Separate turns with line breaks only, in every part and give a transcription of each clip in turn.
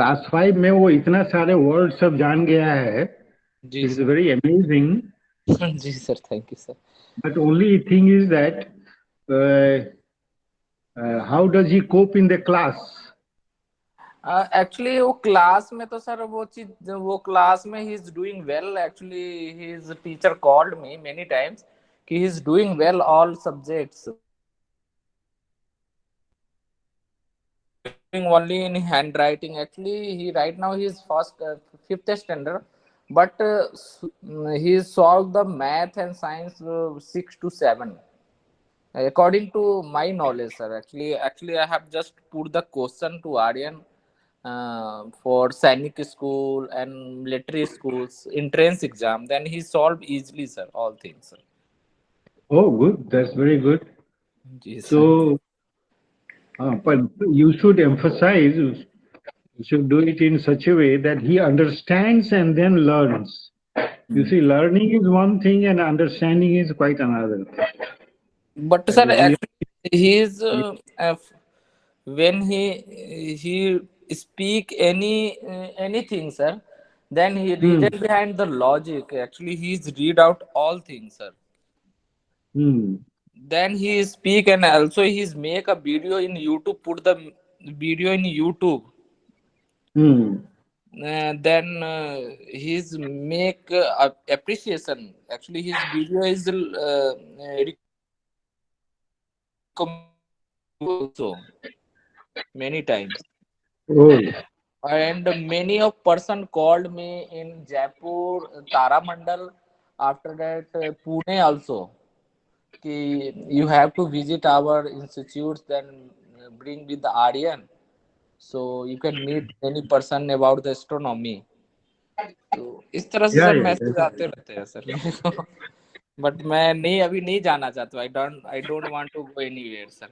Class 5 में वो इतना सारे वर्ड सब जान गया है.
जी
इट्स
सर.
Very amazing.
जी sir, thank you sir.
But only thing is that how does he cope in the class.
Actually वो क्लास में तो सर वो चीज, वो क्लास में he is doing well. Actually his teacher called me many times कि he is doing well all subjects, doing only in handwriting. Actually he right now he is first fifth standard, but he solved the math and science 6 to 7 according to my knowledge, sir. Actually I have just put the question to Aryan for Sainik school and military schools entrance exam, then he solved easily, sir, all things, sir.
Oh, good. That's very good.
Yes, sir.
So, but you should emphasize, you should do it in such a way that he understands and then learns. You see, learning is one thing and understanding is quite another.
But
That
sir,
is really,
actually he is when he speak anything, sir, then he
hmm,
reason behind the logic. Actually he is read out all things, sir.
hmm,
Then he speak, and also he's make a video in YouTube, put the video in YouTube.
hmm.
Then his make appreciation. Actually his video is recommended also many times.
Oh,
And many of person called me in Jaipur, Taramandal, after that Pune also, ki you have to visit our institutes, then bring with the Aryan, so you can meet any person about the astronomy. तो इस तरह से
yeah,
sir
yeah.
Message आते रहते हैं sir मेरे को. But मैं नहीं, अभी नहीं जाना चाहता. I don't want to go anywhere sir.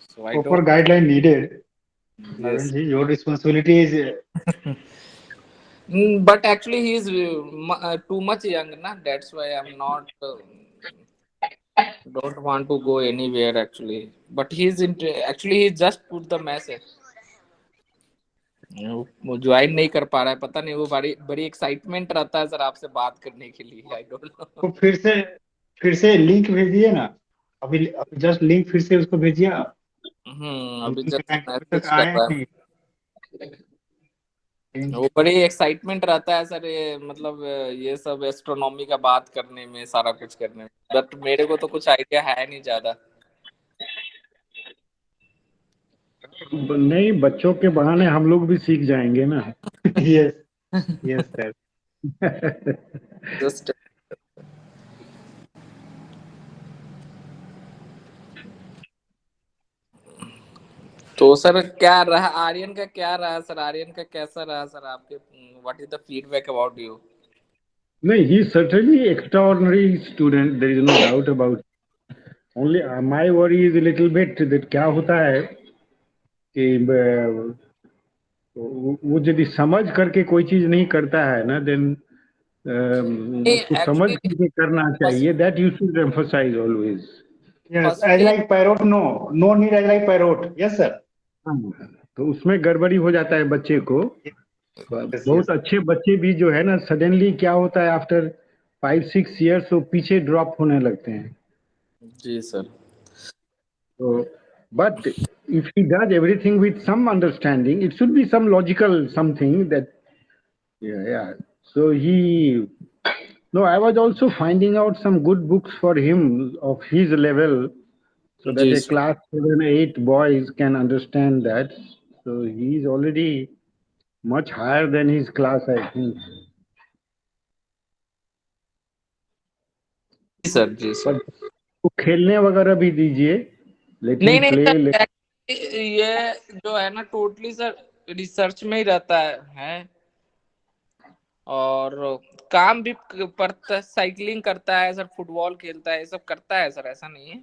So I
Proper
don't.
guideline needed.
Yes.
Naveen ji, your responsibility is
But actually he is too much young na, that's why I'm not don't want to go anywhere actually. But actually he just put the message. वो join नहीं कर पा रहा है, पता नहीं, वो बड़ी बड़ी एक्साइटमेंट रहता है सर आपसे बात करने के लिए. I don't know.
तो फिर से लिंक भेजिए ना. अभी जस्ट लिंक फिर से उसको भेजिए आप.
अभी
लिंक
जस्ट
अभी तक
मैसेज कर
आए
रहा है.
नहीं. लिंक
वो बड़ी एक्साइटमेंट रहता है सर, ये मतलब ये सब एस्ट्रोनॉमी का बात करने में, सारा कुछ करने में. बट मेरे को तो कुछ आइडिया है नहीं ज्यादा.
नहीं, बच्चों के बहाने हम लोग भी सीख जाएंगे ना.
यस. Yes sir.
जस्ट. तो सर क्या रहा आर्यन का, क्या रहा सर, आर्यन का कैसा रहा सर आपके, what is the feedback about you?
No, he is certainly extraordinary student. There is no doubt about it. Only my worry is a little bit that क्या होता है कि वो यदि समझ करके कोई चीज नहीं करता है ना, देन उसको समझ
एक्चुअली
करके करना
फर्स्ट
चाहिए. That you should emphasise always.
Yes, as
firstly.
Like parrot. No, no need as like parrot. Yes sir.
तो उसमें गड़बड़ी हो जाता है बच्चे को.
यस.
बहुत
यस.
अच्छे बच्चे भी जो है ना, सडनली क्या होता है, आफ्टर 5-6 years वो पीछे ड्रॉप होने लगते हैं.
जी sir.
So, but if he does everything with some understanding, it should be some logical something that, yeah, yeah. So he, no, I was also finding out some good books for him of his level, so that
जी
a
sir.
class 7, 8 boys can understand that. So he is already much higher than his class, I think.
जी sir. जी
But
sir.
वो खेलने वगैरह भी दीजिए. Let
नहीं
him
नहीं
play.
सर, ये जो है ना टोटली सर रिसर्च में ही रहता है. और काम भी करता, साइकिलिंग करता है सर, फुटबॉल खेलता है, ये सब करता है सर, ऐसा नहीं है.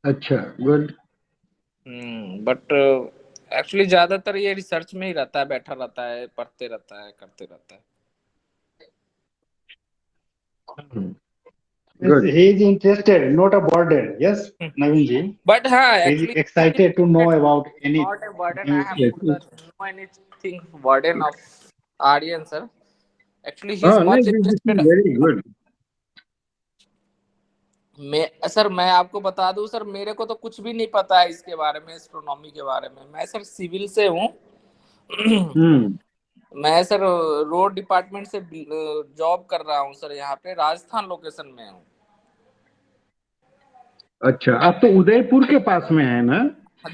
अच्छा, good.
बट एक्चुअली ज्यादातर ये रिसर्च में ही रहता है, बैठा रहता है, पढ़ते रहता है, करते रहता है.
Means
Good.
he is interested, not a burden. Yes, Naveen ji.
But हाँ,
He is
actually,
excited to know about any
not a burden. I
new.
have
Yes.
put the no anything burden of Aryan sir. Actually, he is
Oh, no,
much
this
interested.
is very good.
मैं आपको बता दूं sir, मेरे को तो कुछ भी नहीं पता है इसके बारे में, एस्ट्रोनॉमी के बारे में। मैं सर सिविल से हूँ।
Hmm.
मैं सर रोड डिपार्टमेंट से जॉब कर रहा हूँ सर, यहाँ पे राजस्थान लोकेशन में हूँ।
अच्छा, आप तो उदयपुर के पास में है ना?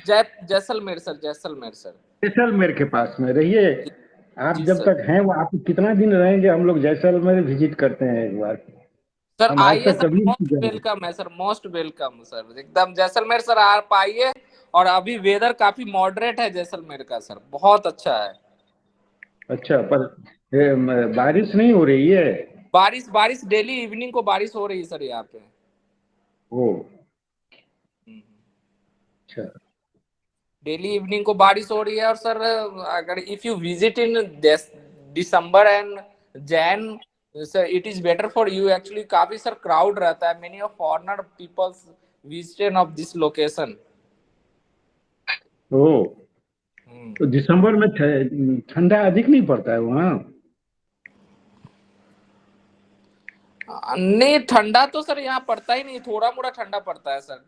Jaisalmer sir, Jaisalmer sir.
जैसलमेर के पास में रहिए।
जी,
आप
जी
जब
सर।
तक हैं वो, आप कितना दिन रहेंगे? हम लोग जैसलमेर विजिट करते हैं एक बार।
सर
हम आज
आइए
तक
सर,
कभी
मोस्ट
नहीं गए।
वेलकम है सर, मोस्ट वेलकम सर, एकदम जैसलमेर सर आप आइए। और अभी वेदर काफी मॉडरेट है जैसलमेर का सर, बहुत अच्छा है।
अच्छा, पर बारिश नहीं हो रही है?
बारिश बारिश डेली इवनिंग को बारिश हो रही है सर यहाँ पे।
ओ, अच्छा।
डेली इवनिंग को बारिश हो रही है। और सर अगर if you visit in December and Jan, sir it is better for you. Actually काफी सर क्राउड रहता है, many of foreigner peoples visited of this location.
Oh, तो दिसंबर में ठंडा अधिक नहीं पड़ता है वहाँ?
नहीं, ठंडा तो सर यहाँ पड़ता ही नहीं, थोड़ा मोड़ा ठंडा पड़ता है सर।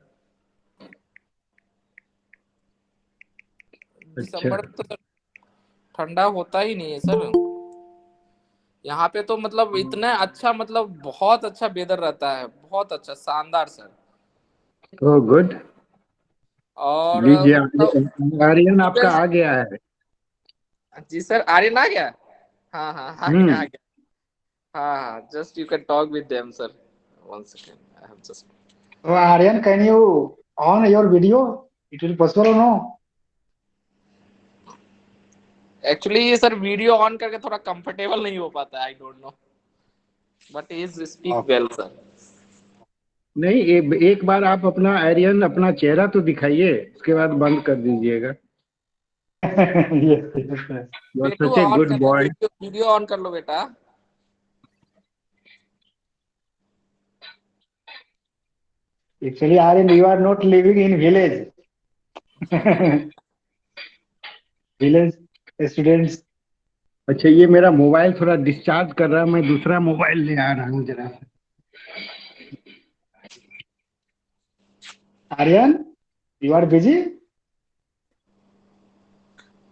अच्छा।
दिसंबर में तो सर ठंडा होता ही नहीं है सर। यहाँ पे तो मतलब इतना अच्छा, मतलब बहुत अच्छा वेदर रहता है, बहुत अच्छा, शानदार सर।
ओ, गुड।
और
लीजिए,
मतलब
आर्यन आपका
students-
आ गया है।
जी सर, आर्यन आ गया। हाँ हाँ, आ गया आ
हम्म।
गया। हाँ हाँ, just you can talk with them sir, one second, I have just.
So Aryan, can you on your video? It will possible or no?
Actually ये सर वीडियो ऑन करके थोड़ा कंफर्टेबल नहीं हो पाता है, I don't know, but is speak
Okay.
Well sir.
नहीं, एक बार आप अपना आर्यन अपना चेहरा तो दिखाइए, उसके बाद बंद कर दीजिएगा।
Yes, yes, yes.
You are
बेटू
सच ए
ऑन
गुड
कर लो
बॉय।
वीडियो, वीडियो ऑन कर लो बेटा।
Actually, Aryan, you are not living in village. Village students.
अच्छा, ये मेरा मोबाइल थोड़ा डिस्चार्ज कर रहा है, मैं दूसरा मोबाइल ले आ रहा हूँ जरा।
Aryan, you are busy?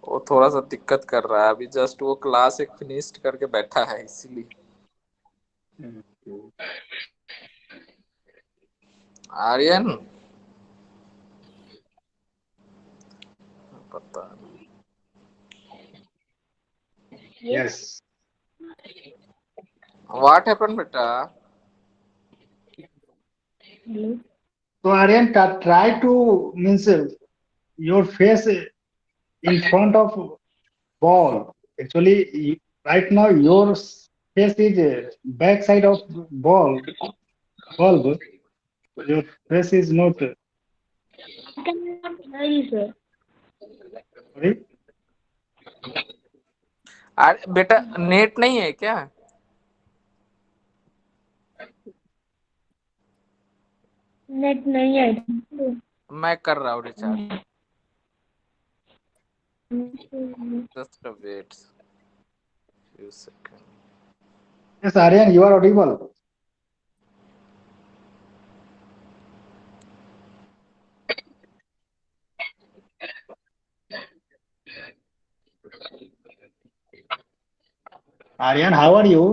वो थोड़ा सा दिक्कत कर रहा है अभी, जस्ट वो क्लास एक फिनिश्ड करके बैठा है इसीलिए। आर्यन, पता नहीं
Yes.
व्हाट हैपेंड बेटा।
So Aryan, try to means your face in front of ball. Actually, right now your face is back side of bulb. Your face is not. Sorry.
बेटा net नहीं है क्या?
नेट नहीं है।
मैं कर रहा हूँ recharge, just wait few second.
Yes, Aryan, you are audible. Aryan, how are you?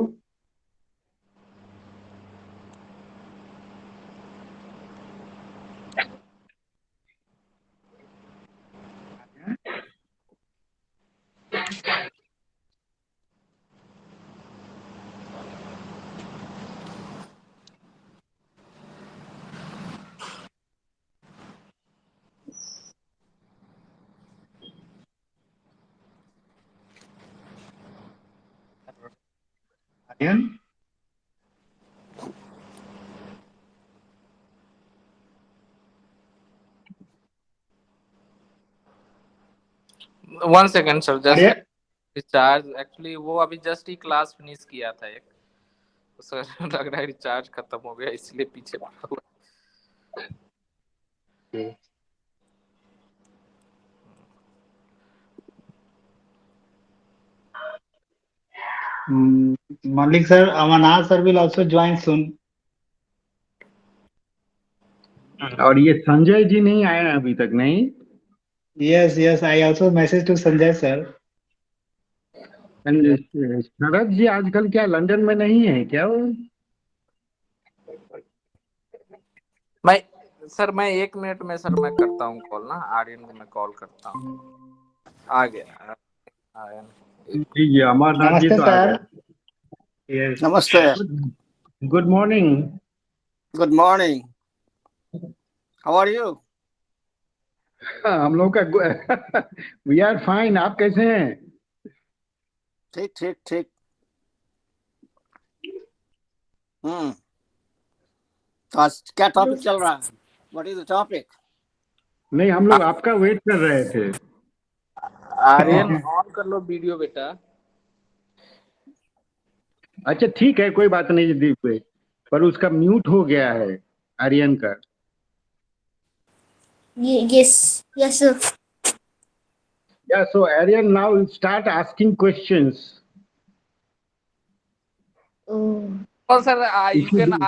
Aryan?
One second sir, just
Aryan?
Recharge. Actually वो अभी जस्ट ही क्लास फिनिश किया था एक, सर लग रहा है रिचार्ज खत्म हो गया इसलिए पीछे पड़ा हुआ
Okay. Mm, Malik sir, Amanat sir will also join soon.
और ये संजय जी नहीं आए हैं अभी तक, नहीं?
Yes, yes, I also message to Sanjay sir.
शरद जी आजकल क्या लंदन में नहीं है क्या वो?
मैं सर मैं 1 मिनट में सर मैं करता हूँ कॉल ना आर्यन को मैं कॉल करता हूँ आ गया आर्यन
जी जी, अमरनाथ जी
Namaste
तो आ गए।
sir. Yes.
Namaste.
Good morning.
Good morning. How are you?
हम लोग का वी आर फाइन। आप कैसे हैं?
ठीक ठीक ठीक. तो आज क्या टॉपिक चल रहा है? What is the topic?
नहीं, हम लोग आपका वेट कर रहे थे।
आर्यन ऑन कर लो वीडियो बेटा
अच्छा ठीक है, कोई बात नहीं दीप भाई, पर उसका म्यूट हो गया है आर्यन का।
Yes, yes, sir.
Yeah, so Aryan, now start asking questions.
Oh,
और sir
If
you
you
can
do,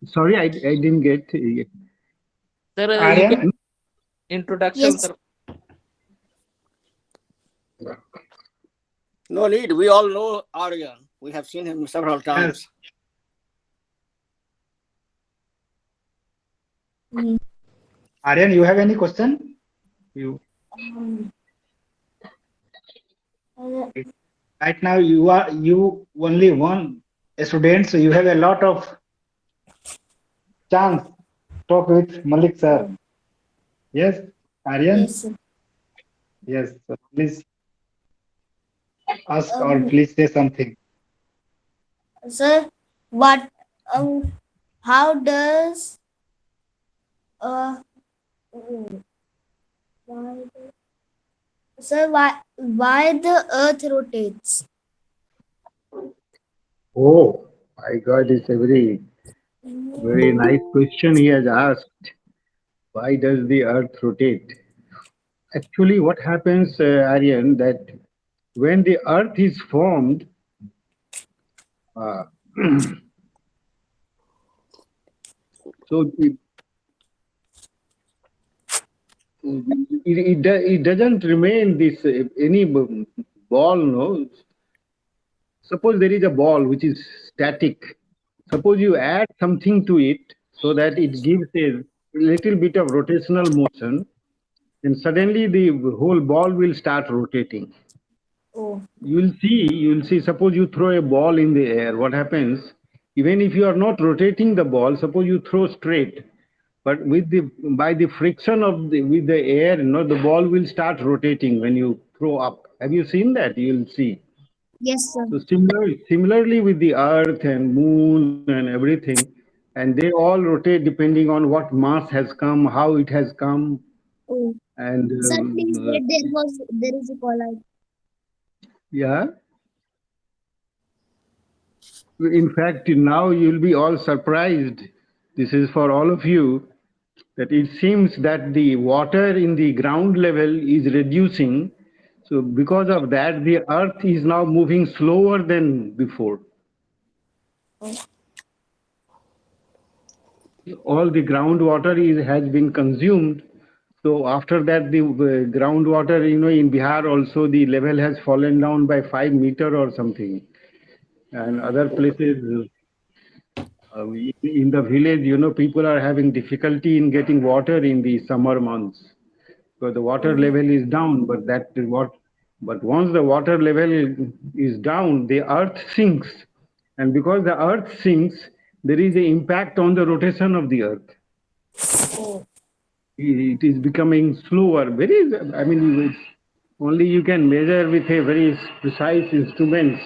sorry, I didn't get.
Sir you can
Aryan,
introduction
yes,
sir
No need. We all know Aryan. We have seen him several
yes.
times.
mm,
Aryan, you have any question? You
um, uh,
right now you only one student, so you have a lot of chance talk with Malik sir.
oh,
Yes, Aryan.
yes, sir.
Yes, so please ask or
Um,
please say something.
sir, what, how does, uh, oh, why, sir, why the earth rotates?
Oh, my God, it's a very nice question he has asked. Why does the Earth rotate? Actually, what happens, Aryan, that when the Earth is formed, uh, so it doesn't remain this any ball, no. Suppose there is a ball which is static. Suppose you add something to it so that it gives a little bit of rotational motion, then suddenly the whole ball will start rotating.
Oh,
You'll see, suppose you throw a ball in the air, what happens? Even if you are not rotating the ball, suppose you throw straight, but by the friction with the air, the ball will start rotating when you throw up. Have you seen that? You'll see.
yes, sir.
So similarly with the Earth and Moon and everything, and they all rotate depending on what mass has come, how it has come,
Oh,
and
sir, please wait. There is a call.
yeah. In fact, now you'll be all surprised. This is for all of you, that it seems that the water in the ground level is reducing. So because of that, the Earth is now moving slower than before. All the groundwater has been consumed. So after that, the groundwater, in Bihar also the level has fallen down by 5 meters or something, and other places in the village, people are having difficulty in getting water in the summer months because the water
Oh,
level is down. But once the water level is down, the earth sinks, and because the earth sinks, there is an impact on the rotation of the earth.
oh,
It is becoming slower. I mean, only you can measure with a very precise instruments.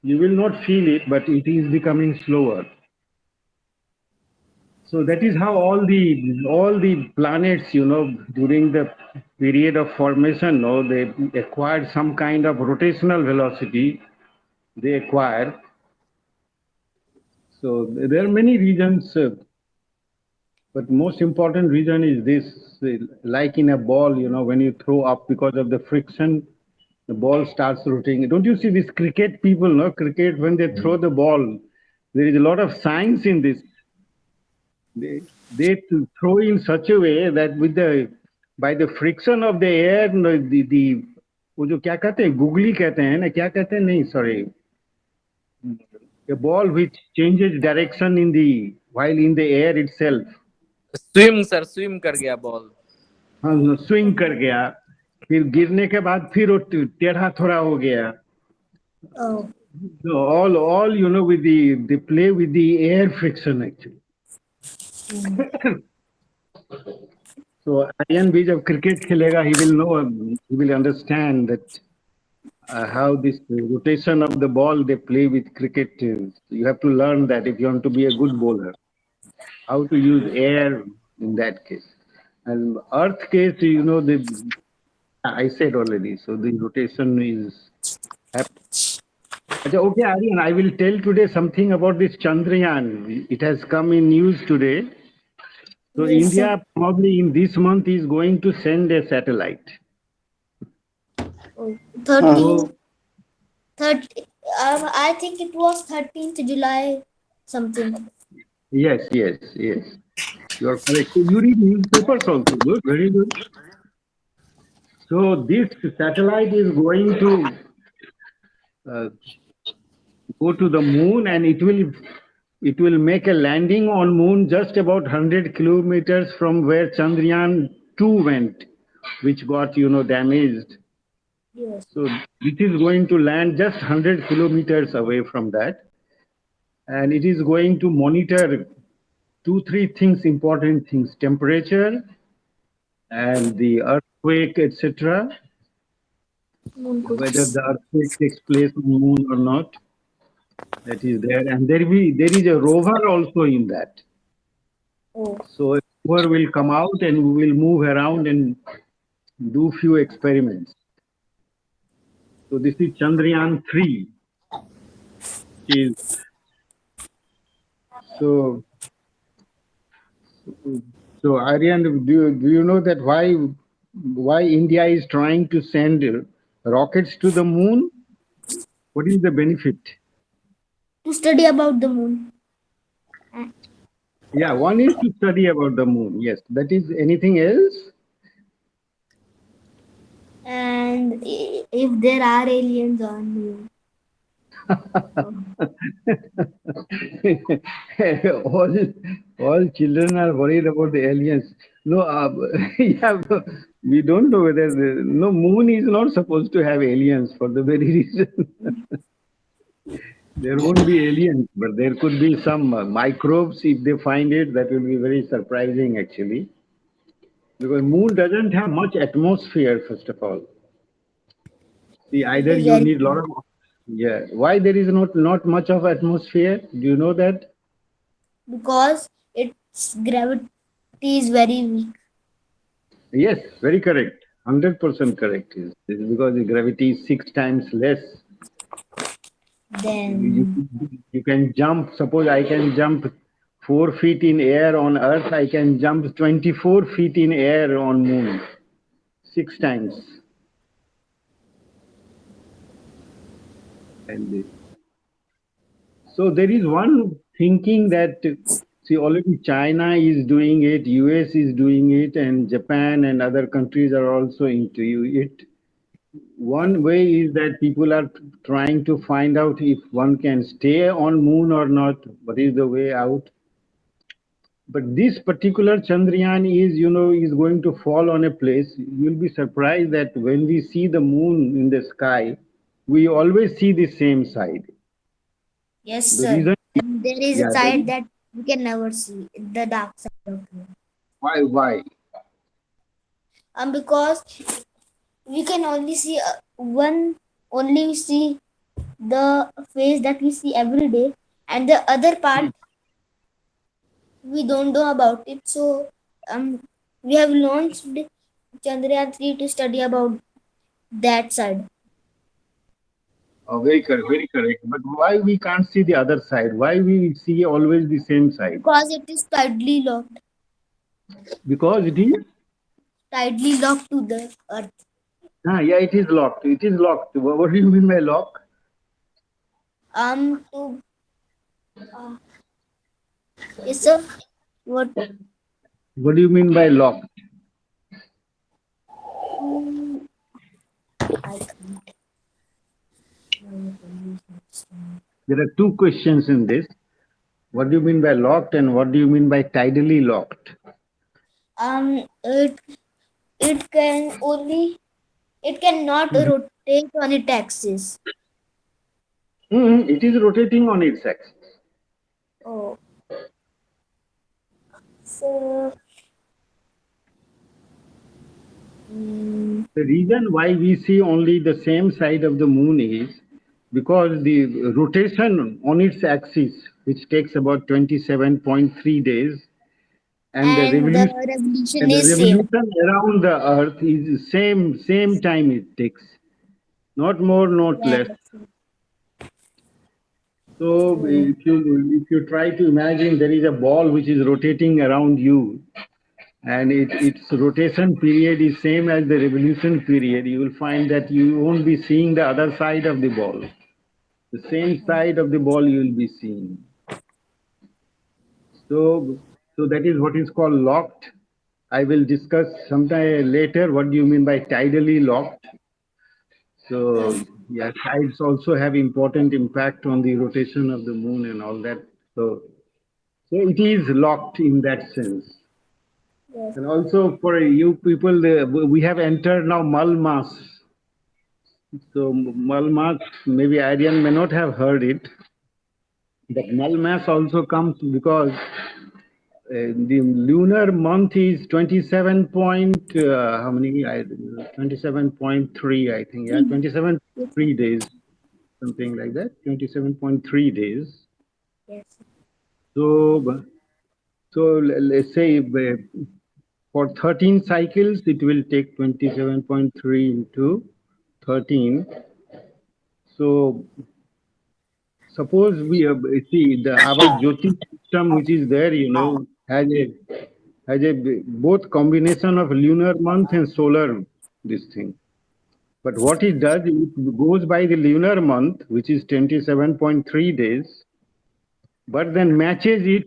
You will not feel it, but it is becoming slower. So that is how all the planets, during the period of formation, they acquired some kind of rotational velocity. They acquire. So there are many reasons, but most important reason is this: like in a ball, when you throw up because of the friction, the ball starts rotating. Don't you see these cricket people? No, cricket when they throw the ball, there is a lot of science in this. They throw in such a way that with the by the friction of the air, the वो जो क्या कहते हैं googly कहते हैं ना क्या कहते हैं नहीं sorry a ball which changes direction in the while in the air itself.
Swim sir, swim कर गया बॉल।
हाँ स्विंग कर गया फिर गिरने के बाद फिर वो टेढ़ा थोड़ा हो गया.
Oh.
So all with the they play with the air friction actually. So Aryan भी जब cricket खेलेगा he will know he will understand that how this rotation of the ball they play with cricket. You have to learn that if you want to be a good bowler, how to use air in that case. And earth case, the I said already. So the rotation is happening. Okay, Aryan, I will tell today something about this Chandrayaan. It has come in news today. So
Yes, sir.
India probably in this month is going to send a satellite.
Oh,
Uh,
13,
So
30, I think it was 13th July something.
yes. You are correct. So you read newspapers also. Good, very good. So this satellite is going to uh, go to the moon, and it will make a landing on moon just about 100 kilometers from where Chandrayaan 2 went, which got damaged.
Yes.
So it is going to land just 100 kilometers away from that, and it is going to monitor two, three things, important things: temperature and the earthquake, etc.
Moon
Whether
cookies.
the earthquake takes place on the moon or not, that is there. And there is a rover also in that.
Oh.
So a rover will come out and we will move around and do few experiments. So this is Chandrayaan 3. Which is so so Aryan, do you know that why India is trying to send rockets to the moon? What is the benefit?
To study about the moon. A-
Yeah, one is to study about the moon. Yes, that is anything else?
And if there are aliens on moon. Oh.
all all children are worried about the aliens. No, yeah, we don't know whether no moon is not supposed to have aliens for the very reason. There won't be aliens, but there could be some microbes if they find it. That will be very surprising actually, because moon doesn't have much atmosphere. First of all, see,
It
either
is
you
very
need a lot of yeah. Why there is not much of atmosphere? Do you know that?
because its gravity is very weak.
Yes, very correct. 100% correct. This is because the gravity is 6 times less. You,
Then
you can jump. Suppose I can jump 4 feet in air on Earth. I can jump 24 feet in air on Moon. 6 times. And so there is one thinking that see already China is doing it, US is doing it, and Japan and other countries are also into it. One way is that people are trying to find out if one can stay on moon or not. What is the way out? But this particular Chandrayaan is going to fall on a place. You'll be surprised that when we see the moon in the sky, we always see the same side.
yes,
The
sir.
reason,
And there is a
yeah,
side that we can never see, the dark side of moon.
why?
Because we can only see only we see the face that we see every day, and the other part we don't know about it. So um, we have launched Chandrayaan 3 to study about that side
Very correct, very correct. But why we can't see the other side? Why we see always the same side?
because it is
Because it is.
tightly locked to the earth.
Yeah, it is locked. It is locked. What do you mean by lock?
To uh, yes, sir. What?
What do you mean by locked?
Mm, I can't. Understand.
There are two questions in this. What do you mean by locked, and what do you mean by tidally locked?
It can only it cannot
Mhm.
rotate on its axis.
It is rotating on its axis.
Oh, so mm,
The reason why we see only the same side of the moon is because the rotation on its axis, which takes about 27.3 days, and the
and the
revolution
revolution
and the
is same.
revolution around the Earth is same time it takes, not more, not
Yeah,
less.
that's it.
So
Oh,
if you try to imagine there is a ball which is rotating around you, and its rotation period is same as the revolution period, you will find that you won't be seeing the other side of the ball. The same side of the ball you will be seeing. So that is what is called locked. I will discuss sometime later what do you mean by tidally locked.
yes.
So yeah, tides also have important impact on the rotation of the moon and all that. So it is locked in that sense.
Yes.
And also for you people, we have entered now Malmas. So Malmas, maybe Aryan may not have heard it. But Malmas also comes because the lunar month is 27 point, how many? 27.3, I think. Yeah,
Three. Yes.
27.3 days, something like that. 27.3 days.
Yes.
So, let's say for 13 cycles, it will take 27.3 into 13. So suppose we see the our Jyotish system, which is there, has a both combination of lunar month and solar this thing. But what it does, it goes by the lunar month, which is 27.3 days, but then matches it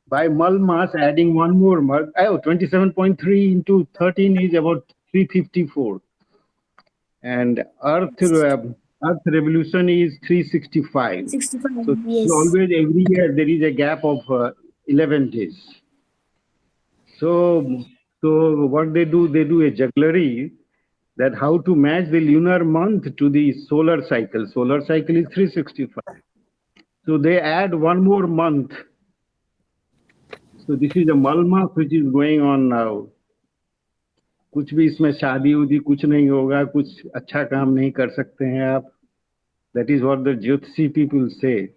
by Malmas, adding one more month. Oh, 27.3 into 13 is about 354. And Earth revolution is 365.
65.
So
Yes.
always every year there is a gap of 11 days. So so what they do a jugglery that how to match the lunar month to the solar cycle. Solar cycle is 365. So they add one more month. So this is a Malmas which is going on now. कुछ भी इसमें शादी उदी कुछ नहीं होगा, कुछ अच्छा काम नहीं कर सकते हैं आप. That is what the Jyotisi people say.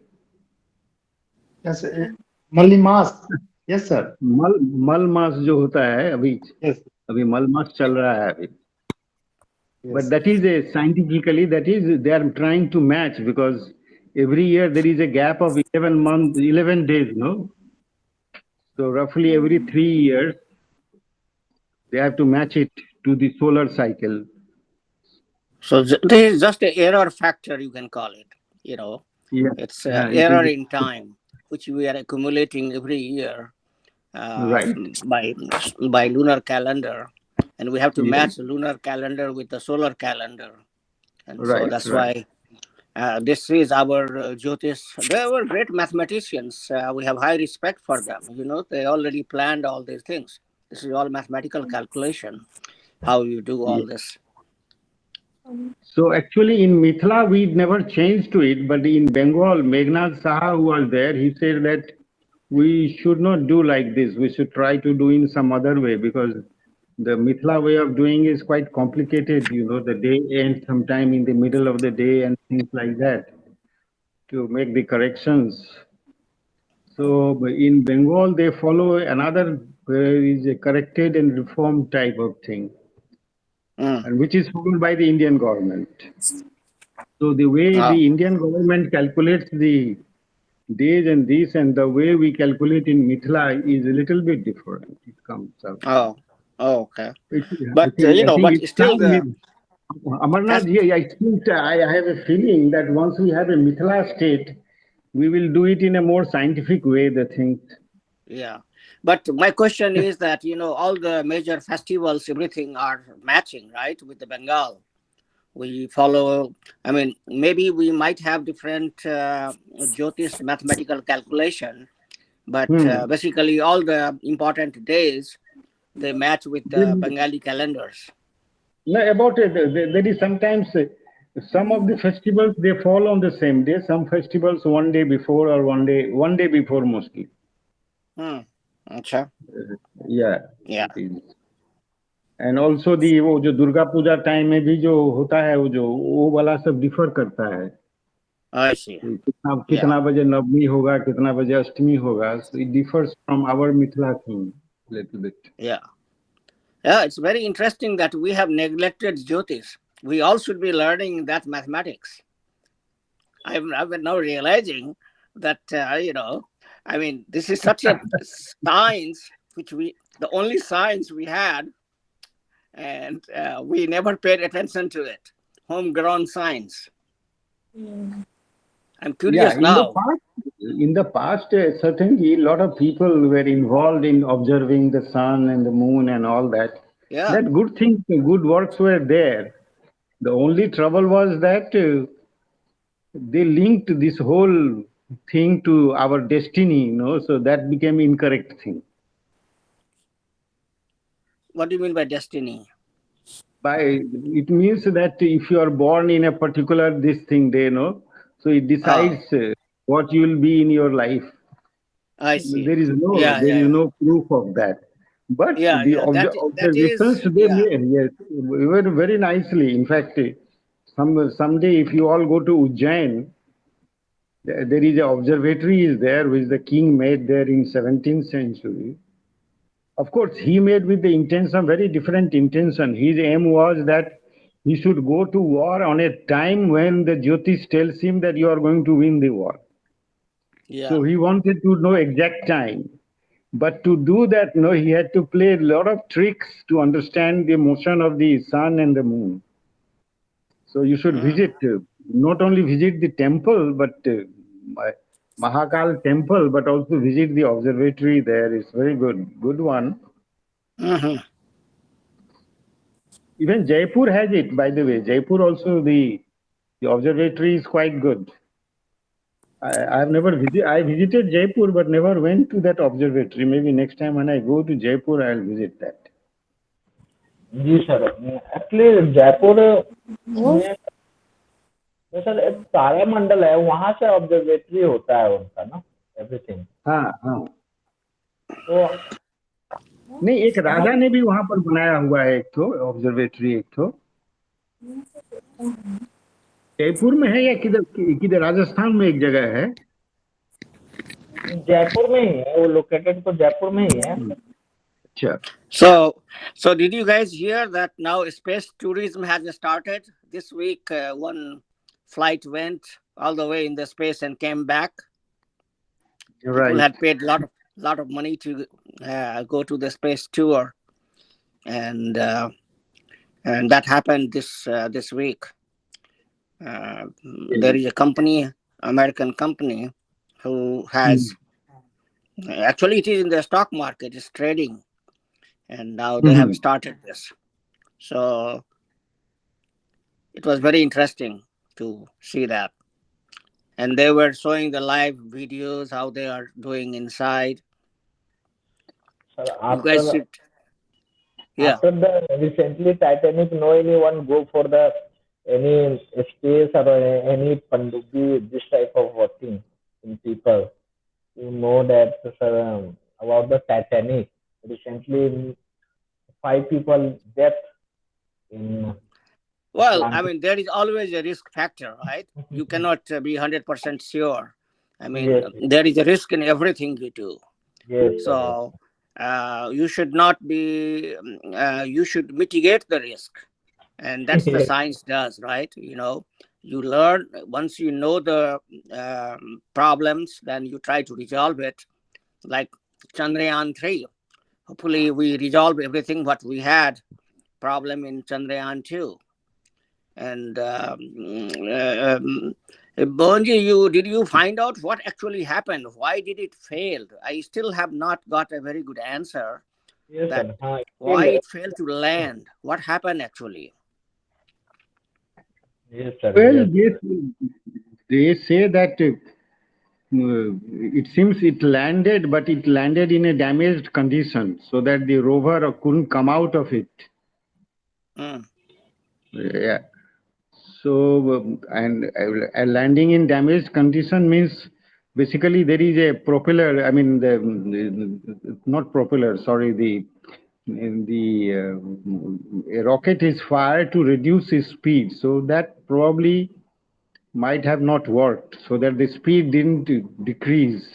Yes, Malimas. Yes, sir.
मल मास जो होता है अभी,
Yes,
अभी मल मास चल रहा है अभी. But
yes,
that is a scientifically, that is they are trying to match because every year there is a gap of 11 months, 11 days, no? So roughly every 3 years they have to match it to the solar cycle.
So this is just an error factor, you can call it. You know,
Yeah,
it's
yeah, it
error
is
in time, which we are accumulating every year uh,
right.
by by lunar calendar, and we have to
Yeah,
match the lunar calendar with the solar calendar, and so
right,
that's
right.
why this is our Jyotish. They were great mathematicians. We have high respect for them. You know, they already planned all these things. This is all mathematical calculation. How you do
Yeah.
all this?
Um,
So actually in Mithila we never changed to it, but in Bengal, Meghnad Saha who was there, he said that we should not do like this. We should try to do in some other way because the Mithila way of doing is quite complicated. The day ends sometime in the middle of the day and things like that to make the corrections. So in Bengal, they follow another is a corrected and reformed type of thing,
Mm.
and which is followed by the Indian government. So the way
Oh,
the Indian government calculates the days and this and the way we calculate in Mithila is a little bit different. It comes out.
oh, oh, okay.
It,
But
I think
but
it's
still the
time. Amarnath
as
ji, I have a feeling that once we have a Mithila state, we will do it in a more scientific way, the things.
yeah. But my question is that all the major festivals, everything are matching, right, with the Bengal. We follow. I mean, maybe we might have different Jyotish mathematical calculation, but
Hmm.
basically all the important days they match with the
Then,
Bengali calendars.
no, about it, there is sometimes some of the festivals they fall on the same day. Some festivals one day before or one day before mostly.
Hmm. Okay.
Yeah,
Yeah.
it is. And also the वो जो Durga Puja time में भी जो होता है वो वाला सब डिफर करता है
I see.
कि कितना
Yeah.
कितना बजे नवमी होगा कितना बजे अष्टमी होगा so it differs from our Mithila thing little bit
Yeah. Yeah. It's very interesting that we have neglected Jyotish. We all should be learning that mathematics. I've been now realizing that I mean, this is such a science which the only science we had, and we never paid attention to it. Homegrown science. I'm
yeah
curious now.
in the past certainly a lot of people were involved in observing the sun and the moon and all that
Yeah.
that good things good works were there the only trouble was that they linked this whole thing to our destiny, so that became incorrect thing.
What do you mean by destiny?
By it means that if you are born in a particular this thing, so it
Oh,
decides what you will be in your life.
I see.
There
Yeah,
is
yeah, yeah.
no proof of that. But
Yeah,
the
yeah. That
observations
is,
they
yeah,
made, yes, were very nicely. In fact, someday if you all go to Ujjain, there is an observatory is there which the king made there in 17th century. Of course, he made with the intention, very different intention. His aim was that he should go to war on a time when the Jyotish tells him that you are going to win the war.
yeah.
So he wanted to know exact time. But to do that, he had to play a lot of tricks to understand the motion of the sun and the moon. So you should
Mm.
visit, not only visit the temple, but Mahakal temple, but also visit the observatory there. It's very good one.
Hmm.
Even Jaipur has it, by the way. Jaipur also the observatory is quite good. I've never visited. I visited Jaipur, but never went to that observatory. Maybe next time when I go to Jaipur, I'll visit that.
जी sir actually Jaipur
वो
में में sir एक तारा मंडल है वहां से observatory होता है उनका ना एवरीथिंग
हाँ हाँ
तो
नहीं एक राजा ने भी वहां पर बनाया हुआ है एक तो ऑब्जर्वेटरी एक तो जयपुर में है या किधर किधर राजस्थान में एक जगह है
जयपुर में ही है वो लोकेटेड तो जयपुर में ही है
अच्छा
So did you guys hear that now space tourism has started this week? One flight went all the way in the space and came back. People
right
had paid lot of money to go to the space tour, and that happened this week. There is a company, American company, who has actually it is in the stock market, it's trading, and now they have
Mhm.
started this. So it was very interesting to see that. And they were showing the live videos how they are doing inside.
Sir
You guys should, yeah.
after the recently Titanic no anyone go for the any space or any pandubi this type of working in people you know that sir about the Titanic recently 5 people death in
Well, I
Atlantic.
mean, there is always a risk factor, right? You cannot be 100% sure. I mean,
Yes,
there is a risk in everything you do.
yes, sir.
So you should not be, you should mitigate the risk. And that's the
Yes,
science does, right? You learn once you know the problems, then you try to resolve it. Like Chandrayaan 3. Hopefully, we resolve everything what we had problem in Chandrayaan 2. And Bonji, did you find out what actually happened? Why did it fail? I still have not got a very good answer
yes,
that
sir.
why
Still,
it failed to land. What happened actually?
yes, sir.
Well,
Yes,
they say that it seems it landed, but it landed in a damaged condition, so that the rover couldn't come out of it.
Mm,
Yeah. So, and landing in damaged condition means basically there is a propeller. I mean, not propeller. Sorry, a rocket is fired to reduce its speed. So that probably might have not worked. So that the speed didn't decrease.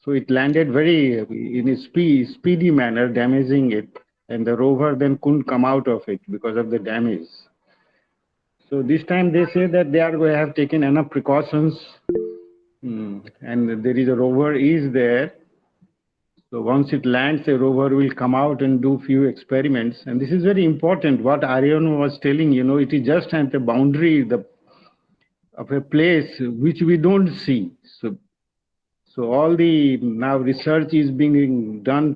So it landed very in a speedy manner, damaging it, and the rover then couldn't come out of it because of the damage. So this time they say that they are going to have taken enough precautions, and there is a rover is there. So once it lands, the rover will come out and do few experiments. And this is very important. What Aryan was telling, it is just at the boundary of a place which we don't see. So all the now research is being done,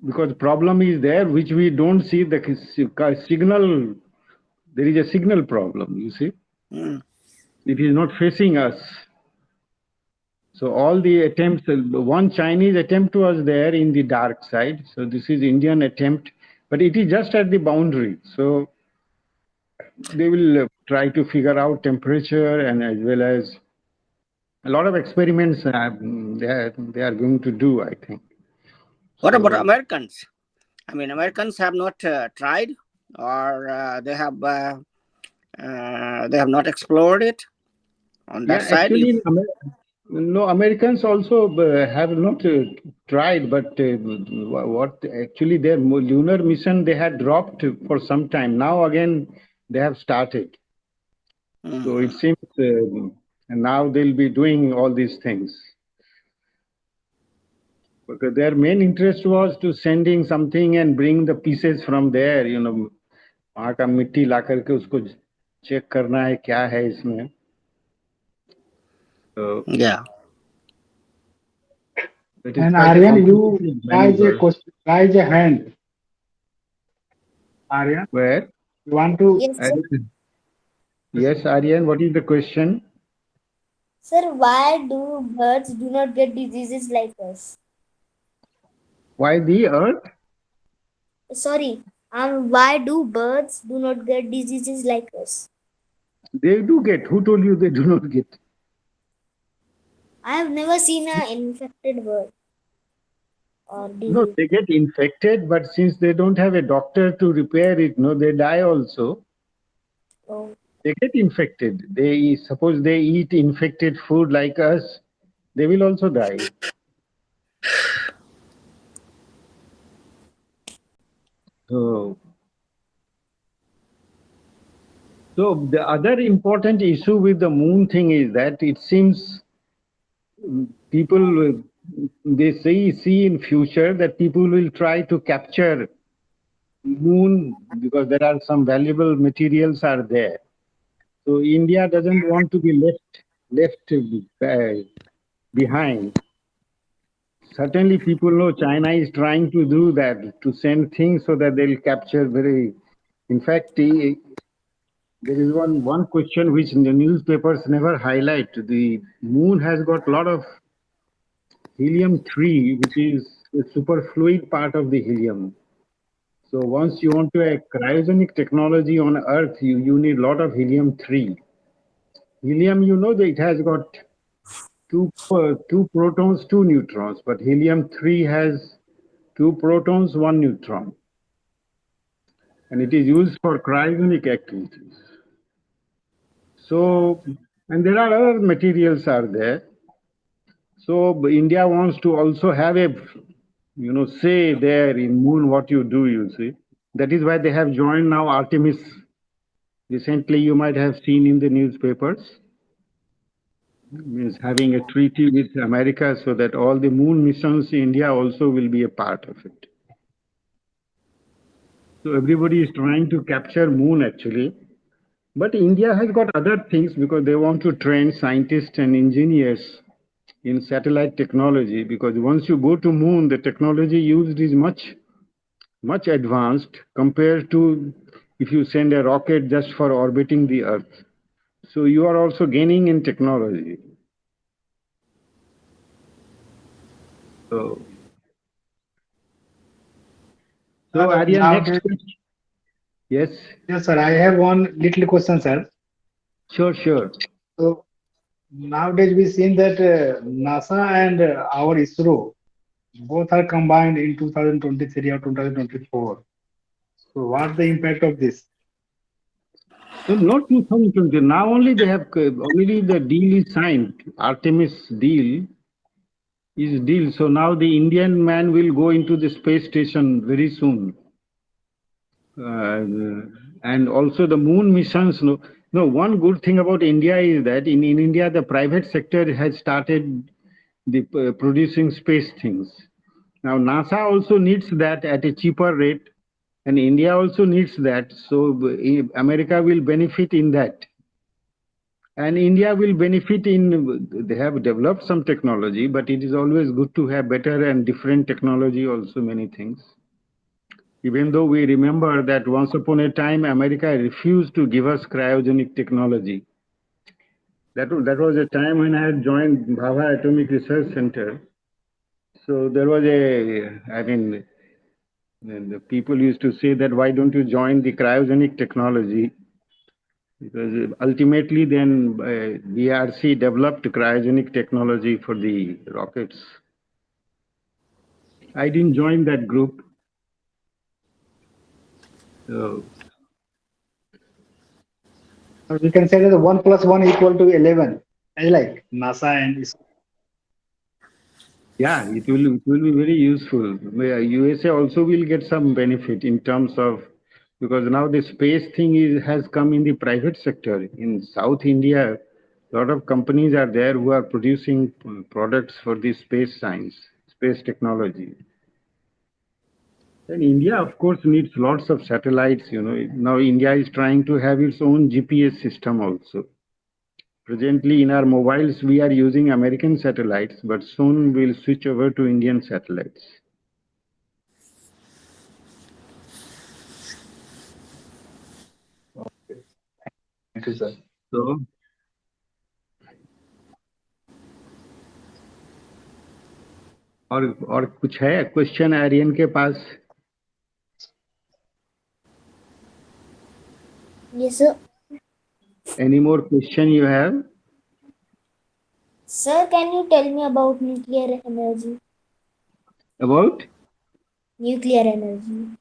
because problem is there which we don't see the signal. There is a signal problem. You see,
mm.
it is not facing us. So all the attempts, one Chinese attempt was there in the dark side. So this is Indian attempt, but it is just at the boundary. So they will try to figure out temperature, and as well as a lot of experiments they are going to do, I think.
What about
So
Americans? I mean, Americans have not tried, or they have not explored it on that
yeah,
side. If
actually, no, Americans also have not tried, but what actually their lunar mission they had dropped for some time. Now again they have started. So
Mhm.
it seems now they'll be doing all these things. Because their main interest was to sending something and bring the pieces from there. वहाँ का मिट्टी ला करके उसको check करना है क्या है इसमें. So
Yeah.
it is
And
quite a
Aryan, you
complicated
raise a
maneuver.
question, raise a hand. Aryan,
Where?
you want to?
Yes, sir.
Yes, Aryan, what is the question?
Sir, why do birds do not get diseases like us?
Why the Earth?
Sorry, why do birds do not get diseases like us?
They do get. Who told you they do not get?
I have never seen an infected bird or
No,
disease.
they get infected, but since they don't have a doctor to repair it, no, they die also.
Oh,
They get infected. Suppose they eat infected food like us, they will also die. So, so the other important issue with the moon thing is that it seems people they see in future that people will try to capture moon because there are some valuable materials are there. So India doesn't want to be left behind. Certainly, people know China is trying to do that to send things so that they'll capture very. In fact, there is one question which the newspapers never highlight. The moon has got a lot of helium-3, which is a superfluid part of the helium. So once you want to a cryogenic technology on Earth, you need a lot of helium-3. Helium, that it has got two protons, two neutrons, but helium-3 has two protons, one neutron, and it is used for cryogenic activities. So And there are other materials are there. So India wants to also have a, say there in moon what you do, you see. That is why they have joined now Artemis. Recently, you might have seen in the newspapers, means having a treaty with America so that all the moon missions, India also will be a part of it. So everybody is trying to capture moon actually. But India has got other things because they want to train scientists and engineers in satellite technology, because once you go to moon, the technology used is much advanced compared to if you send a rocket just for orbiting the earth. So you are also gaining in technology. So, so Arya, next
Nowadays,
question. Yes,
yes, sir. I have one little question, sir.
sure, sure.
So nowadays we seen that NASA and our ISRO both are combined in 2023 or 2024. So what's the impact of this?
No, not 2020. Now only they have already the deal is signed. Artemis deal is deal. So now the Indian man will go into the space station very soon. Uh, and also the moon missions. No, one good thing about India is that in India, the private sector has started the producing space things. Now, NASA also needs that at a cheaper rate, and India also needs that. So, America will benefit in that. And India will benefit in, they have developed some technology, but it is always good to have better and different technology, also many things. Even though we remember that once upon a time, America refused to give us cryogenic technology. That was a time when I had joined Bhabha Atomic Research Center. So there was I mean, the people used to say that why don't you join the cryogenic technology? Because ultimately then BRC developed cryogenic technology for the rockets. I didn't join that group. So
So we can say that 1 plus 1 equal to 11, as like NASA and ISRO.
yeah, it will be very useful. USA also will get some benefit in terms of, because now the space thing has come in the private sector. In South India, a lot of companies are there who are producing products for the space science, space technology. And India, of course, needs lots of satellites. Now India is trying to have its own GPS system also. Presently, in our mobiles, we are using American satellites, but soon we'll switch over to Indian satellites.
Thank you, sir.
So, और कुछ है question Aryan के पास?
Yes, sir.
Any more question you have
Sir, can you tell me about nuclear energy?
about
Nuclear energy.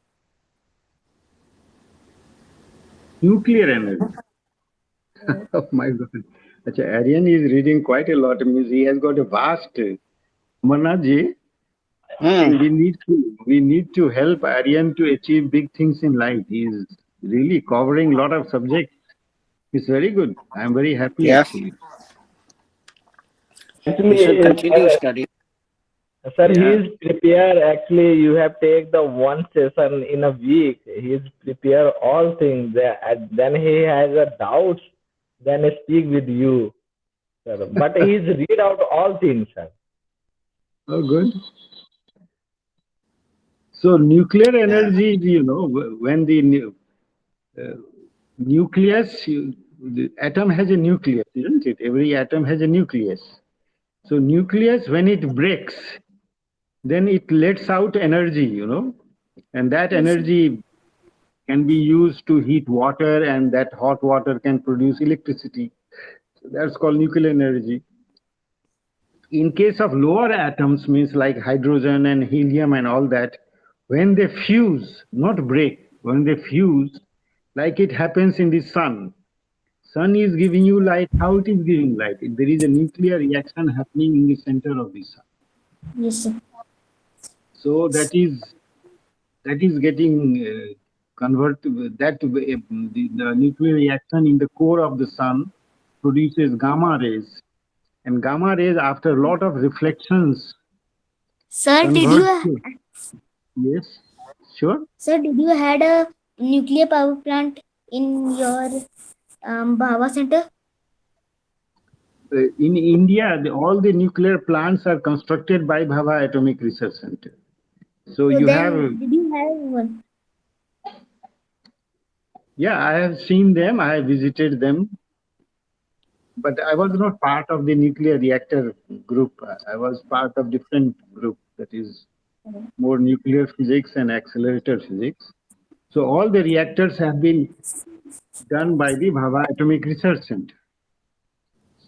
nuclear energy?
Uh,
Oh my God! Acha, Aryan is reading quite a lot. Means he has got a vast. Amarnath ji, I
Hmm.
think we need to help Aryan to achieve big things in life. He is really covering a lot of subjects. It's very good. I am very happy
Yes,
actually.
he should
Actually,
continue study.
sir, he
Yeah.
is prepared. Actually, you have take the one session in a week. He is prepare all things. And then he has a doubts. Then speak with you, sir. But he is read out all things, sir.
Oh, good. So nuclear
Yeah.
energy, when the uh, nucleus, the atom has a nucleus, isn't it? Every atom has a nucleus. So nucleus, when it breaks, then it lets out energy, and that
yes, sir.
energy can be used to heat water, and that hot water can produce electricity. So that's called nuclear energy. In case of lower atoms, means like hydrogen and helium and all that, when they fuse, not break, when they fuse, like it happens in the sun. Sun is giving you light. How it is giving light? There is a nuclear reaction happening in the center of the sun.
Yes, sir.
So that is getting converted. The nuclear reaction in the core of the sun produces gamma rays, and gamma rays, after a lot of reflections,
Sir,
convert to, yes, sure.
did you had a nuclear power plant in your Bhava center?
In India, all the nuclear plants are constructed by Bhava Atomic Research Center. So
So
you have,
then, did you have one?
yeah, I have seen them, I have visited them, but I was not part of the nuclear reactor group. I was part of different group, that is more nuclear physics and accelerator physics. So all the reactors have been done by the Bhava Atomic Research Center.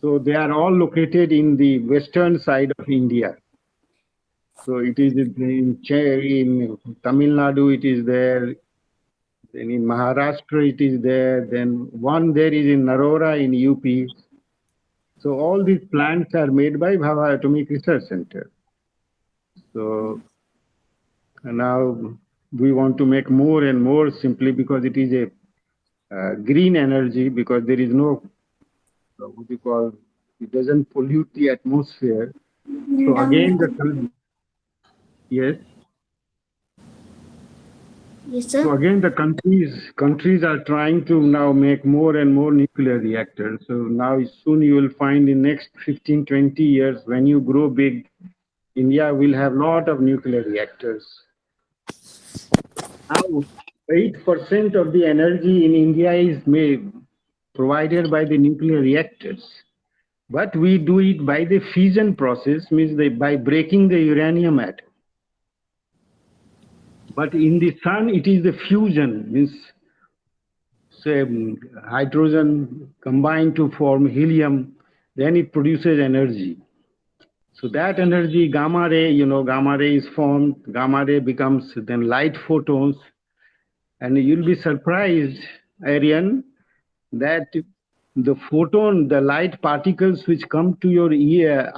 So they are all located in the western side of India. So it is in Tamil Nadu, it is there. Then in Maharashtra, it is there. Then one there is in Narora in UP. So all these plants are made by Bhava Atomic Research Center. So now we want to make more and more, simply because it is a green energy, because there is no, what you call, it doesn't pollute the atmosphere. So again, yes.
Yes,
So
sir.
again, the countries are trying to now make more and more nuclear reactors. So now soon you will find in next 15, 20 years, when you grow big, India will have lot of nuclear reactors. Now, 8% of the energy in India is made, provided by the nuclear reactors. But we do it by the fission process, means by breaking the uranium atom. But in the sun, it is the fusion, means say hydrogen combined to form helium, then it produces energy. So that energy, gamma ray, gamma ray is formed, gamma ray becomes then light photons, and you'll be surprised, Aryan, that the photon, the light particles which come to your